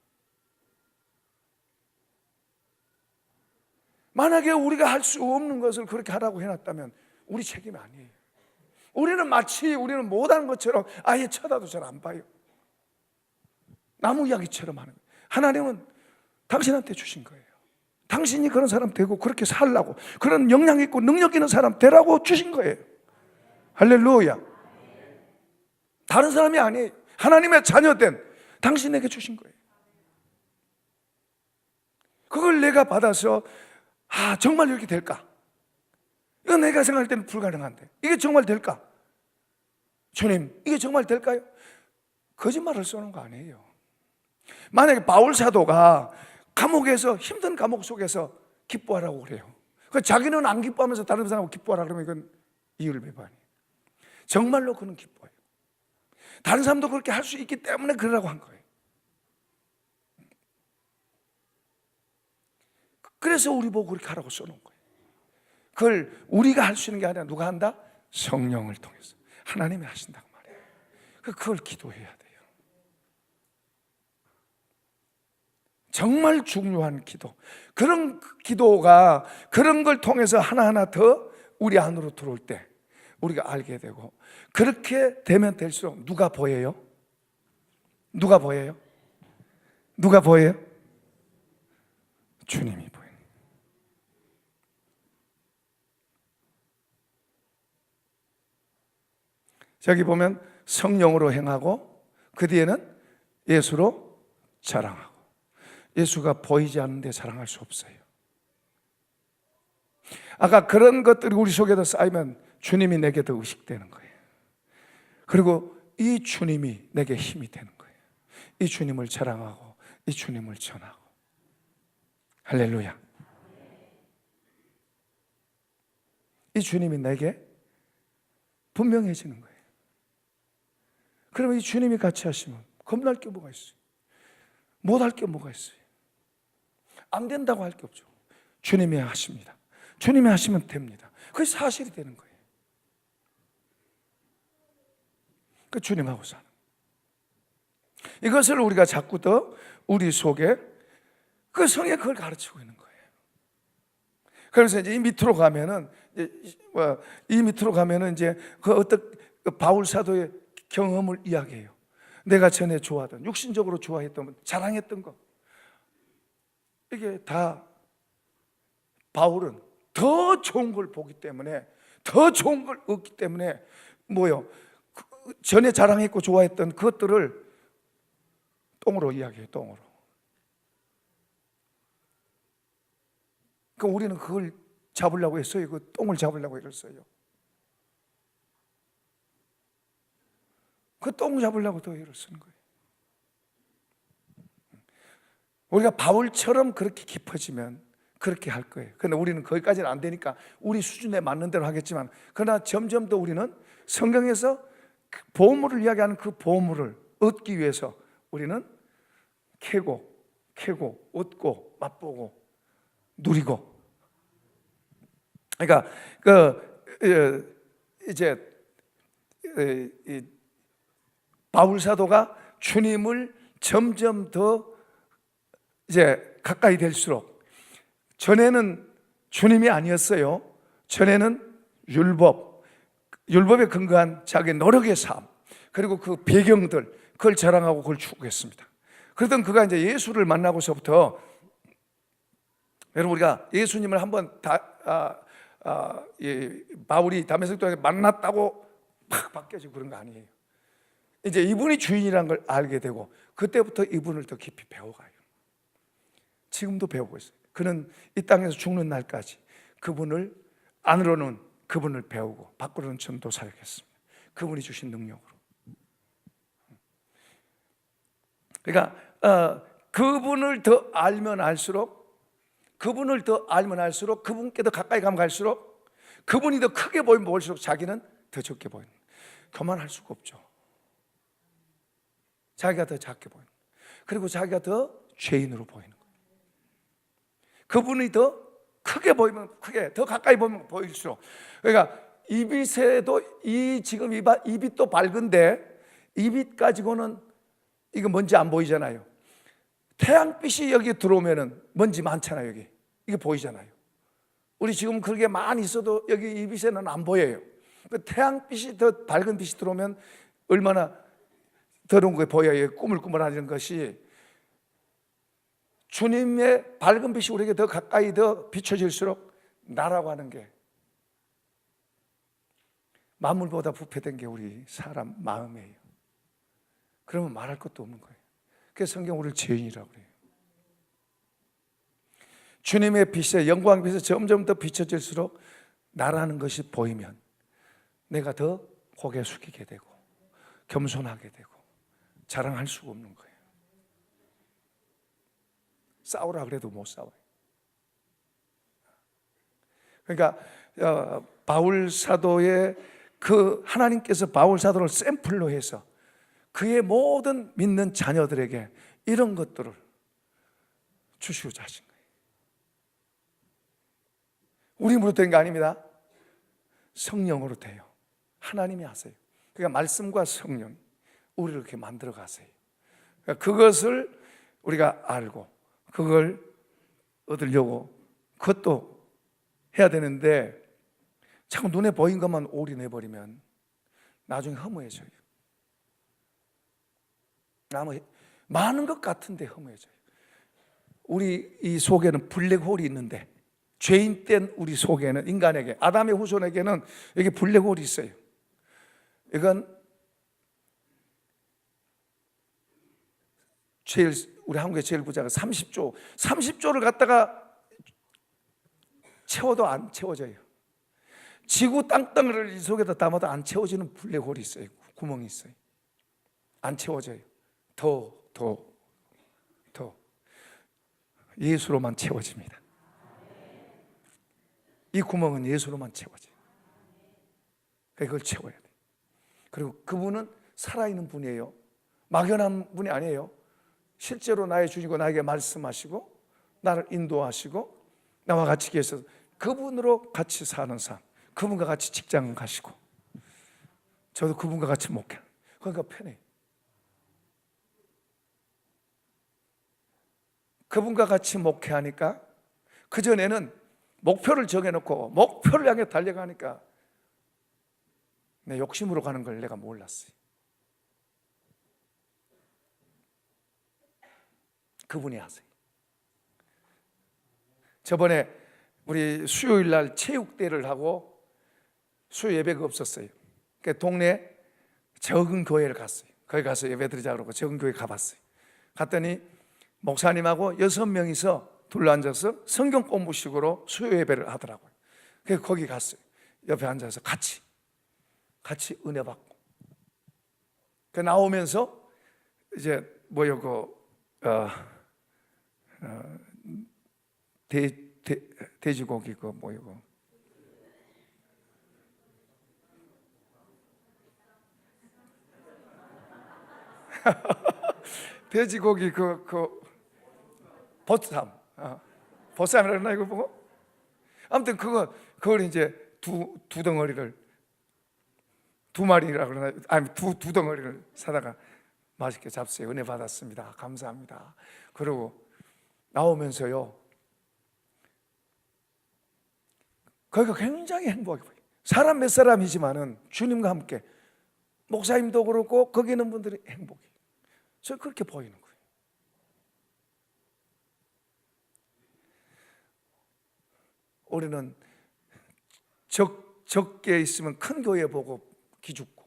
S2: 만약에 우리가 할 수 없는 것을 그렇게 하라고 해놨다면 우리 책임이 아니에요. 우리는 마치 우리는 못하는 것처럼 아예 쳐다도 잘 안 봐요. 나무 이야기처럼 하는 거예요. 하나님은 당신한테 주신 거예요. 당신이 그런 사람 되고 그렇게 살라고, 그런 역량 있고 능력 있는 사람 되라고 주신 거예요. 할렐루야. 다른 사람이 아니에요. 하나님의 자녀된 당신에게 주신 거예요. 그걸 내가 받아서 정말 이렇게 될까? 이건 내가 생각할 때는 불가능한데 이게 정말 될까? 주님, 이게 정말 될까요? 거짓말을 쏘는 거 아니에요. 만약에 바울 사도가 감옥에서, 힘든 감옥 속에서 기뻐하라고 그래요. 자기는 안 기뻐하면서 다른 사람하고 기뻐하라 그러면 이건 이율배반이에요. 정말로 그는 기뻐해요. 다른 사람도 그렇게 할 수 있기 때문에 그러라고 한 거예요. 그래서 우리 보고 그렇게 하라고 써놓은 거예요. 그걸 우리가 할 수 있는 게 아니라 누가 한다? 성령을 통해서 하나님이 하신다고 말해요. 그걸 기도해야 돼요. 정말 중요한 기도. 그런 기도가, 그런 걸 통해서 하나하나 더 우리 안으로 들어올 때 우리가 알게 되고, 그렇게 되면 될수록 누가 보여요? 누가 보여요? 누가 보여요? 주님이 보여요. 저기 보면 성령으로 행하고 그 뒤에는 예수로 자랑하고. 예수가 보이지 않는데 자랑할 수 없어요. 아까 그런 것들이 우리 속에도 쌓이면 주님이 내게 더 의식되는 거예요. 그리고 이 주님이 내게 힘이 되는 거예요. 이 주님을 자랑하고 이 주님을 전하고. 할렐루야. 이 주님이 내게 분명해지는 거예요. 그러면 이 주님이 같이 하시면 겁날 게 뭐가 있어요? 못할 게 뭐가 있어요? 안 된다고 할 게 없죠. 주님이 하십니다. 주님이 하시면 됩니다. 그게 사실이 되는 거예요. 그 주님하고 사는. 이것을 우리가 자꾸 더 우리 속에, 그 성에 그걸 가르치고 있는 거예요. 그래서 이제 이 밑으로 가면은 이제 그 어떤 바울 사도의 경험을 이야기해요. 내가 전에 좋아하던, 육신적으로 좋아했던, 자랑했던 것, 이게 다 바울은 더 좋은 걸 보기 때문에, 더 좋은 걸 얻기 때문에 뭐요? 전에 자랑했고 좋아했던 그것들을 똥으로 이야기해요. 똥으로. 그러니까 우리는 그걸 잡으려고 했어요. 그 똥을 잡으려고 했어요. 그 똥 잡으려고 더 애를 쓰는 거예요. 우리가 바울처럼 그렇게 깊어지면 그렇게 할 거예요. 그런데 우리는 거기까지는 안 되니까 우리 수준에 맞는 대로 하겠지만, 그러나 점점 더 우리는 성경에서 보물을 이야기하는 그 보물을 얻기 위해서 우리는 캐고 얻고 맛보고 누리고. 그러니까 이제 바울 사도가 주님을 점점 더 이제 가까이 될수록, 전에는 주님이 아니었어요. 전에는 율법에 근거한 자기 노력의 삶, 그리고 그 배경들, 그걸 자랑하고 그걸 추구했습니다. 그러던 그가 이제 예수를 만나고서부터, 여러분 우리가 예수님을 한번 바울이 다메섹 도에 만났다고 팍 바뀌어지고 그런 거 아니에요. 이제 이분이 주인이라는 걸 알게 되고 그때부터 이분을 더 깊이 배워가요. 지금도 배우고 있어요. 그는 이 땅에서 죽는 날까지 그분을, 안으로는 그분을 배우고 밖으로는 전도 사역했습니다. 그분이 주신 능력으로. 그러니까 그분을 더 알면 알수록, 그분께 더 가까이 가면 갈수록, 그분이 더 크게 보이면 볼수록 자기는 더 적게 보이는, 교만할 수가 없죠. 자기가 더 작게 보이는, 그리고 자기가 더 죄인으로 보이는 거예요. 그분이 더 크게 보이면 크게, 더 가까이 보면 보일수록. 그러니까 이 빛에도 지금 이 빛도 밝은데 이 빛 가지고는 이거 먼지 안 보이잖아요. 태양빛이 여기 들어오면은 먼지 많잖아요. 여기 이게 보이잖아요. 우리 지금 그렇게 많이 있어도 여기 이 빛에는 안 보여요. 그 태양빛이 더 밝은 빛이 들어오면 얼마나 더러운 게 보여요. 꾸물꾸물하는 것이. 주님의 밝은 빛이 우리에게 더 가까이 더 비춰질수록 나라고 하는 게 만물보다 부패된 게 우리 사람 마음이에요. 그러면 말할 것도 없는 거예요. 그래서 성경 우리를 죄인이라고 그래요. 주님의 빛에, 영광 빛에 점점 더 비춰질수록 나라는 것이 보이면 내가 더 고개 숙이게 되고 겸손하게 되고 자랑할 수가 없는 거예요. 싸우라 그래도 못 싸워요. 그러니까 바울 사도의 그 하나님께서 바울 사도를 샘플로 해서 그의 모든 믿는 자녀들에게 이런 것들을 주시고자 하신 거예요. 우리 힘으로 된 게 아닙니다. 성령으로 돼요. 하나님이 하세요. 그러니까 말씀과 성령 우리를 이렇게 만들어 가세요. 그러니까 그것을 우리가 알고 그걸 얻으려고 그것도 해야 되는데 자꾸 눈에 보인 것만 올인해버리면 나중에 허무해져요. 많은 것 같은데 허무해져요. 우리 이 속에는 블랙홀이 있는데 죄인된 우리 속에는 인간에게 아담의 후손에게는 여기 블랙홀이 있어요. 이건 우리 한국의 제일 부자가 30조를 갖다가 채워도 안 채워져요. 지구 땅덩어리를 이 속에다 담아도 안 채워지는 블랙홀이 있어요. 구멍이 있어요. 안 채워져요. 더 예수로만 채워집니다. 이 구멍은 예수로만 채워져요. 그걸 채워야 돼요. 그리고 그분은 살아있는 분이에요. 막연한 분이 아니에요. 실제로 나의 주시고 나에게 말씀하시고 나를 인도하시고 나와 같이 계셔서 그분으로 같이 사는 삶, 그분과 같이 직장 가시고 저도 그분과 같이 목회. 그러니까 편해요. 그분과 같이 목회하니까 그전에는 목표를 정해놓고 목표를 향해 달려가니까 내 욕심으로 가는 걸 내가 몰랐어요. 그분이 하세요. 저번에 우리 수요일 날 체육대회를 하고 수요 예배가 없었어요. 그러니까 동네 적은 교회를 갔어요. 거기 가서 예배 드리자 그러고 적은 교회 가봤어요. 갔더니 목사님하고 6명이서 둘러앉아서 성경 공부식으로 수요 예배를 하더라고요. 그래서 거기 갔어요. 옆에 앉아서 같이 은혜 받고. 그 나오면서 이제 돼지고기 돼지고기 보쌈이라 그러나 이거 보고 아무튼 그걸 이제 두 덩어리를 두 마리라 그러나 아니 두 덩어리를 사다가 맛있게 잡수요. 은혜 받았습니다. 감사합니다. 그러고 나오면서요. 거기가 굉장히 행복해 보여요. 사람 몇 사람이지만은 주님과 함께 목사님도 그렇고 거기 있는 분들이 행복해요. 저 그렇게 보이는 거예요. 우리는 적게 있으면 큰 교회 보고 기죽고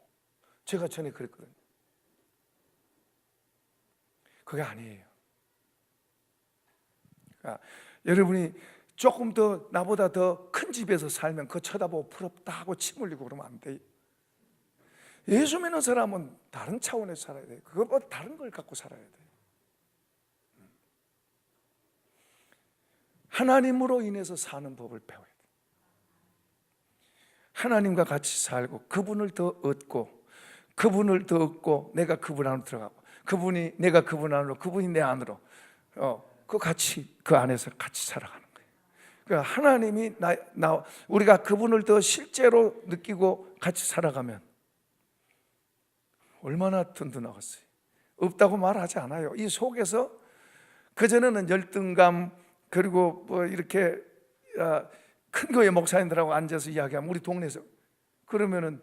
S2: 제가 전에 그랬거든요. 그게 아니에요. 그러니까 여러분이 조금 더 나보다 더 큰 집에서 살면 그거 쳐다보고 부럽다 하고 침 흘리고 그러면 안 돼요. 예수 믿는 사람은 다른 차원에서 살아야 돼요. 그것보다 다른 걸 갖고 살아야 돼요. 하나님으로 인해서 사는 법을 배워야 돼요. 하나님과 같이 살고 그분을 더 얻고 내가 그분 안으로 들어가고 내가 그분 안으로 그분이 내 안으로 그 안에서 같이 살아가는 거예요. 그러니까 하나님이 우리가 그분을 더 실제로 느끼고 같이 살아가면 얼마나 든든하겠어요. 없다고 말하지 않아요. 이 속에서 그전에는 열등감, 그리고 뭐 이렇게 큰 교회 목사님들하고 앉아서 이야기하면 우리 동네에서 그러면은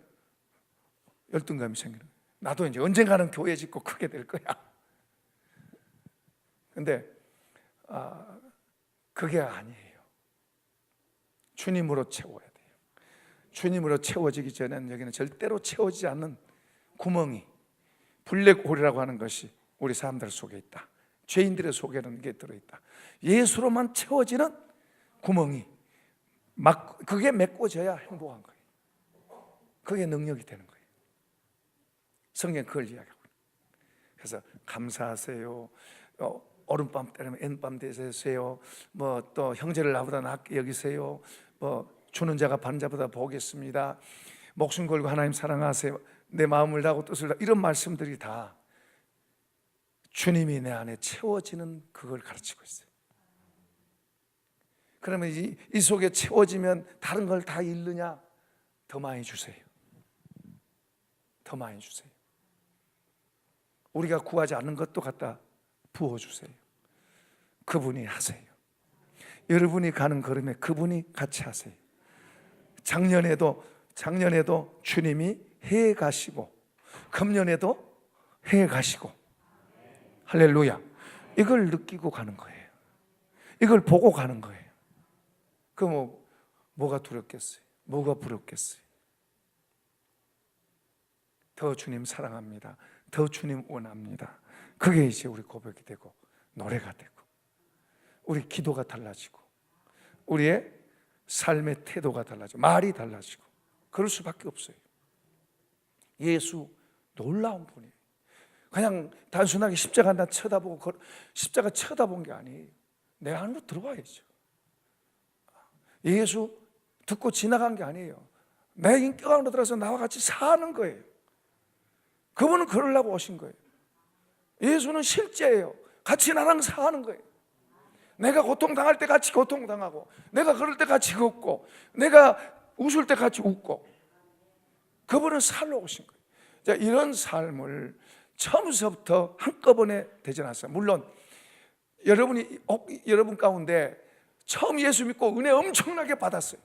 S2: 열등감이 생기는 거예요. 나도 이제 언젠가는 교회 짓고 크게 될 거야. 근데 그게 아니에요. 주님으로 채워야 돼요. 주님으로 채워지기 전에는 여기는 절대로 채워지지 않는 구멍이, 블랙홀이라고 하는 것이 우리 사람들 속에 있다. 죄인들의 속에는 이게 들어있다. 예수로만 채워지는 구멍이 그게 메꿔져야 행복한 거예요. 그게 능력이 되는 거예요. 성경 그걸 이야기하고 있어요. 그래서 감사하세요. 오른밤 때리면 왼밤 되세요. 뭐 또 형제를 나보다 낫게 여기세요. 뭐 주는 자가 받는 자보다 보겠습니다. 목숨 걸고 하나님 사랑하세요. 내 마음을 다하고 뜻을 다하고, 이런 말씀들이 다 주님이 내 안에 채워지는 그걸 가르치고 있어요. 그러면 이 속에 채워지면 다른 걸 다 잃느냐? 더 많이 주세요. 더 많이 주세요. 우리가 구하지 않는 것도 갖다 부어주세요. 그분이 하세요. 여러분이 가는 걸음에 그분이 같이 하세요. 작년에도 주님이 해 가시고, 금년에도 해 가시고, 할렐루야. 이걸 느끼고 가는 거예요. 이걸 보고 가는 거예요. 그럼 뭐가 두렵겠어요? 뭐가 부럽겠어요? 더 주님 사랑합니다. 더 주님 원합니다. 그게 이제 우리 고백이 되고 노래가 되고 우리 기도가 달라지고 우리의 삶의 태도가 달라지고 말이 달라지고 그럴 수밖에 없어요. 예수 놀라운 분이에요. 그냥 단순하게 십자가 나 쳐다보고 십자가 쳐다본 게 아니에요. 내 안으로 들어와야죠. 예수 듣고 지나간 게 아니에요. 내 인격 안으로 들어서 나와 같이 사는 거예요. 그분은 그러려고 오신 거예요. 예수는 실제예요. 같이 나랑 사는 거예요. 내가 고통당할 때 같이 고통당하고, 내가 걸을 때 같이 걷고, 내가 웃을 때 같이 웃고, 그분은 살러 오신 거예요. 자, 이런 삶을 처음부터 한꺼번에 되지 않았어요. 물론 여러분 가운데 처음 예수 믿고 은혜 엄청나게 받았어요.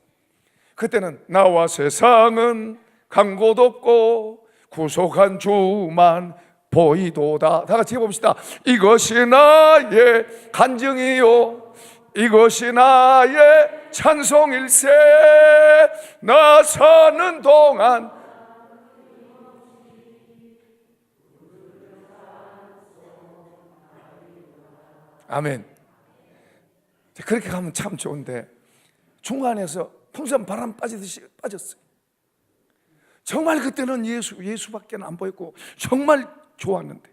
S2: 그때는 나와 세상은 간 곳 없고 구속한 주만 보이도다. 다 같이 해봅시다. 이것이 나의 간증이요, 이것이 나의 찬송일세. 나 사는 동안 아멘. 그렇게 가면 참 좋은데 중간에서 풍선 바람 빠지듯이 빠졌어요. 정말 그때는 예수밖에 안 보였고 정말 좋았는데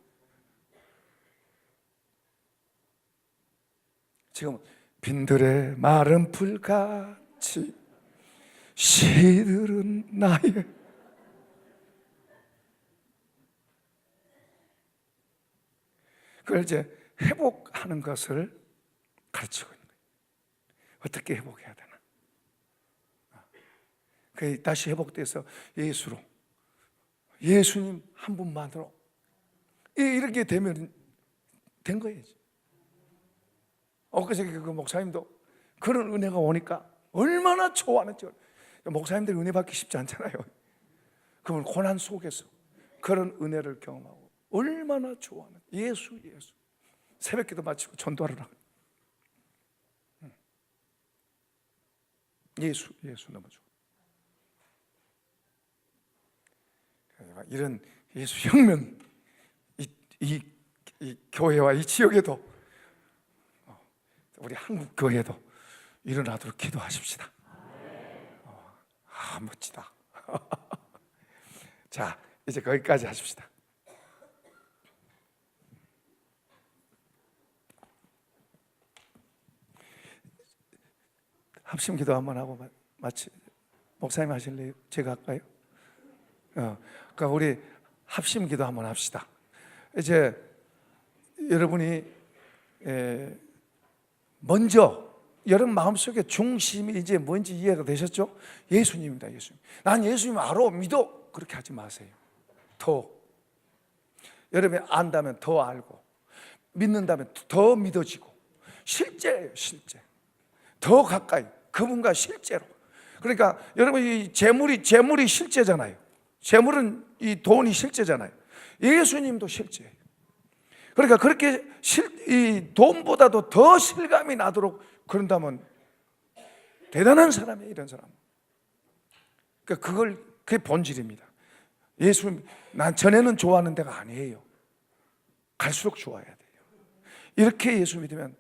S2: 지금 빈들의 마른 풀같이 시들은 나의 그걸 이제 회복하는 것을 가르치고 있는 거예요. 어떻게 회복해야 되나? 그 다시 회복돼서 예수로, 예수님 한 분만으로 이렇게 되면 된 거예요. 엊그저께 그 목사님도 그런 은혜가 오니까 얼마나 좋아하는지. 목사님들이 은혜 받기 쉽지 않잖아요. 그분 고난 속에서 그런 은혜를 경험하고 얼마나 좋아하는 예수. 새벽기도 마치고 전도하러 나가. 예수 너무 좋아. 이런 예수 혁명 이 교회와 이 지역에도 우리 한국 교회도 일어나도록 기도하십시다. 멋지다. 자, 이제 거기까지 하십시다. 합심 기도 한번 하고 마치 목사님 하실래요? 제가 할까요? 그러니까 우리 합심 기도 한번 합시다. 이제 여러분이 먼저 여러분 마음속에 중심이 이제 뭔지 이해가 되셨죠? 예수님입니다. 예수님. 난 예수님 알아, 믿어. 그렇게 하지 마세요. 더 여러분이 안다면 더 알고, 믿는다면 더 믿어지고, 실제예요. 실제. 더 가까이 그분과 실제로. 그러니까 여러분 이 재물이 실제잖아요. 재물은 이 돈이 실제잖아요. 예수님도 실제예요. 그러니까 그렇게 이 돈보다도 더 실감이 나도록 그런다면 대단한 사람이에요. 이런 사람. 그러니까 그게 본질입니다. 예수, 난 전에는 좋아하는 데가 아니에요. 갈수록 좋아야 돼요. 이렇게 예수 믿으면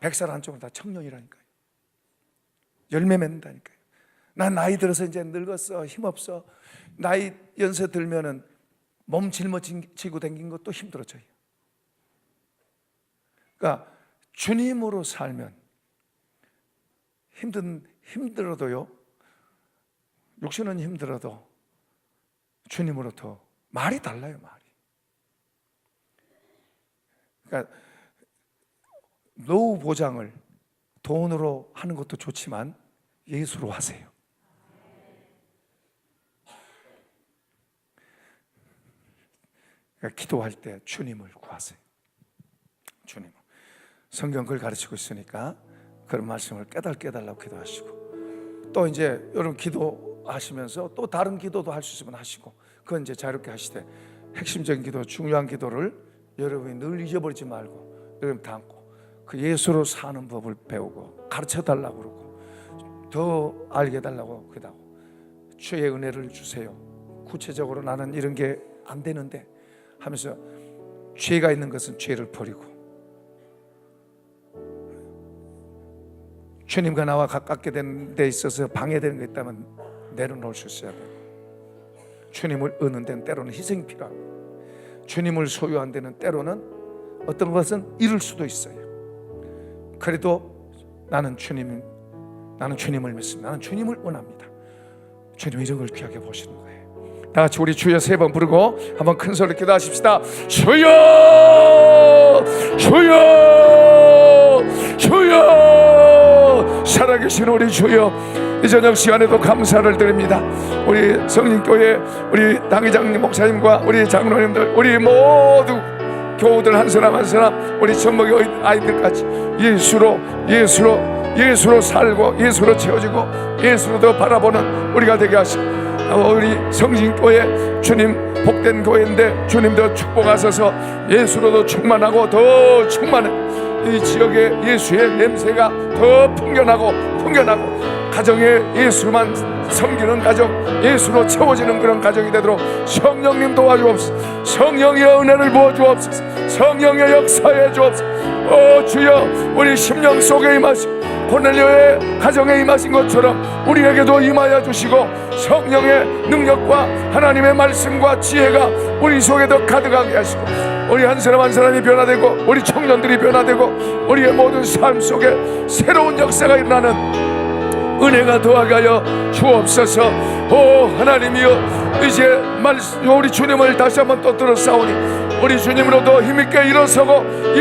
S2: 100살 안쪽은 다 청년이라니까요. 열매 맺는다니까요. 난 나이 들어서 이제 늙었어, 힘없어. 나이 연세 들면은 몸 짊어지고 댕긴 것도 힘들어져요. 그러니까 주님으로 살면 힘들어도요, 육신은 힘들어도 주님으로 더 말이 달라요. 말이. 그러니까 노후 보장을 돈으로 하는 것도 좋지만 예수로 하세요. 그러니까 기도할 때 주님을 구하세요. 주님을. 성경 그걸 가르치고 있으니까 그런 말씀을 깨달라고 기도하시고, 또 이제 여러분 기도하시면서 또 다른 기도도 할 수 있으면 하시고, 그건 이제 자유롭게 하시되, 핵심적인 기도, 중요한 기도를 여러분이 늘 잊어버리지 말고 여러분 담고 그 예수로 사는 법을 배우고 가르쳐 달라고 그러고 더 알게 달라고 기도하고, 주의 은혜를 주세요. 구체적으로 나는 이런 게 안 되는데 하면서, 죄가 있는 것은 죄를 버리고 주님과 나와 가깝게 된 데 있어서 방해되는 게 있다면 내려놓을 수 있어야 돼요. 주님을 얻는 데는 때로는 희생이 필요합니다. 주님을 소유한 데는 때로는 어떤 것은 잃을 수도 있어요. 그래도 나는 주님을 믿습니다. 나는 주님을 원합니다. 주님 이런 걸 귀하게 보시는 거예요. 다 같이 우리 주여 3번 부르고 한번 큰 소리로 기도하십시다. 주여, 주여, 주여. 살아계신 우리 주여, 이 저녁 시간에도 감사를 드립니다. 우리 성린교회 우리 당회장님, 목사님과 우리 장로님들, 우리 모두 교우들 한 사람 한 사람, 우리 전목의 아이들까지 예수로 살고 예수로 채워지고 예수로 더 바라보는 우리가 되게 하시고, 우리 성진교회 주님 복된 교회인데 주님도 축복하셔서 예수로도 충만하고 더 충만해. 이 지역에 예수의 냄새가 더 풍겨나고 가정에 예수만 섬기는 가정, 예수로 채워지는 그런 가정이 되도록 성령님 도와주옵소서. 성령의 은혜를 부어주옵소서. 성령의 역사해 주옵소서. 주여, 우리 심령 속에 임하시고 고넬료의 가정에 임하신 것처럼 우리에게도 임하여 주시고, 성령의 능력과 하나님의 말씀과 지혜가 우리 속에 더 가득하게 하시고, 우리 한 사람 한 사람이 변화되고 우리 청년들이 변화되고 우리의 모든 삶 속에 새로운 역사가 일어나는 은혜가 더하게 하여 주옵소서. 하나님이여, 이제 우리 주님을 다시 한번 또 들어싸우니 우리 주님으로 더 힘있게 일어서는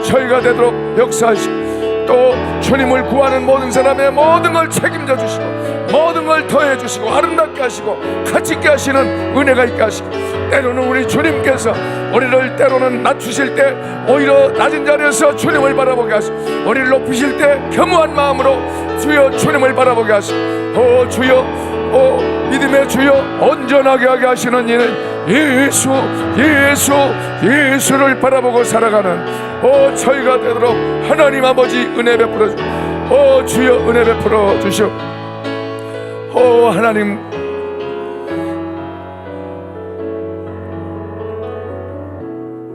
S2: 저희가 되도록 역사하시고, 또 주님을 구하는 모든 사람의 모든 걸 책임져 주시고 모든 걸 더해 주시고 아름답게 하시고 가치 있게 하시는 은혜가 있게 하시고, 때로는 우리 주님께서 우리를 때로는 낮추실 때 오히려 낮은 자리에서 주님을 바라보게 하시고, 우리를 높이실 때 겸허한 마음으로 주여 주님을 바라보게 하시고, 주여 믿음의 주여 온전하게 하게 하시는 이는 예수를 바라보고 살아가는 저희가 되도록 하나님 아버지 은혜 베풀어 주시오. 주여 은혜 베풀어 주시오. 하나님,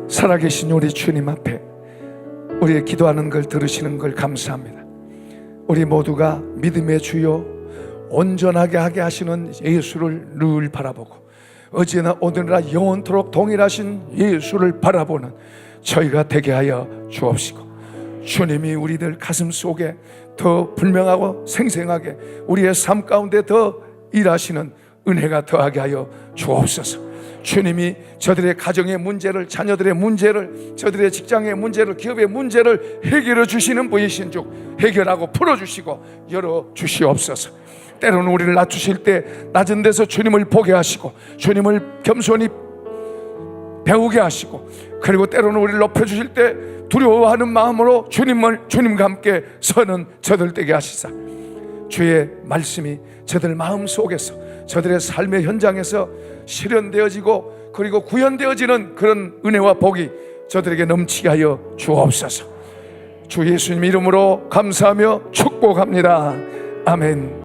S2: 살아계신 우리 주님 앞에 우리의 기도하는 걸 들으시는 걸 감사합니다. 우리 모두가 믿음의 주여 온전하게 하게 하시는 예수를 늘 바라보고, 어제나 오늘이나 영원토록 동일하신 예수를 바라보는 저희가 되게 하여 주옵시고, 주님이 우리들 가슴 속에 더 분명하고 생생하게 우리의 삶 가운데 더 일하시는 은혜가 더하게 하여 주옵소서. 주님이 저들의 가정의 문제를, 자녀들의 문제를, 저들의 직장의 문제를, 기업의 문제를 해결해 주시는 분이신 줄 해결하고 풀어주시고 열어주시옵소서. 때로는 우리를 낮추실 때 낮은 데서 주님을 보게 하시고 주님을 겸손히 배우게 하시고, 그리고 때로는 우리를 높여주실 때 두려워하는 마음으로 주님과 함께 서는 저들 되게 하시사 주의 말씀이 저들 마음 속에서, 저들의 삶의 현장에서 실현되어지고 그리고 구현되어지는 그런 은혜와 복이 저들에게 넘치게 하여 주옵소서. 주 예수님 이름으로 감사하며 축복합니다. 아멘.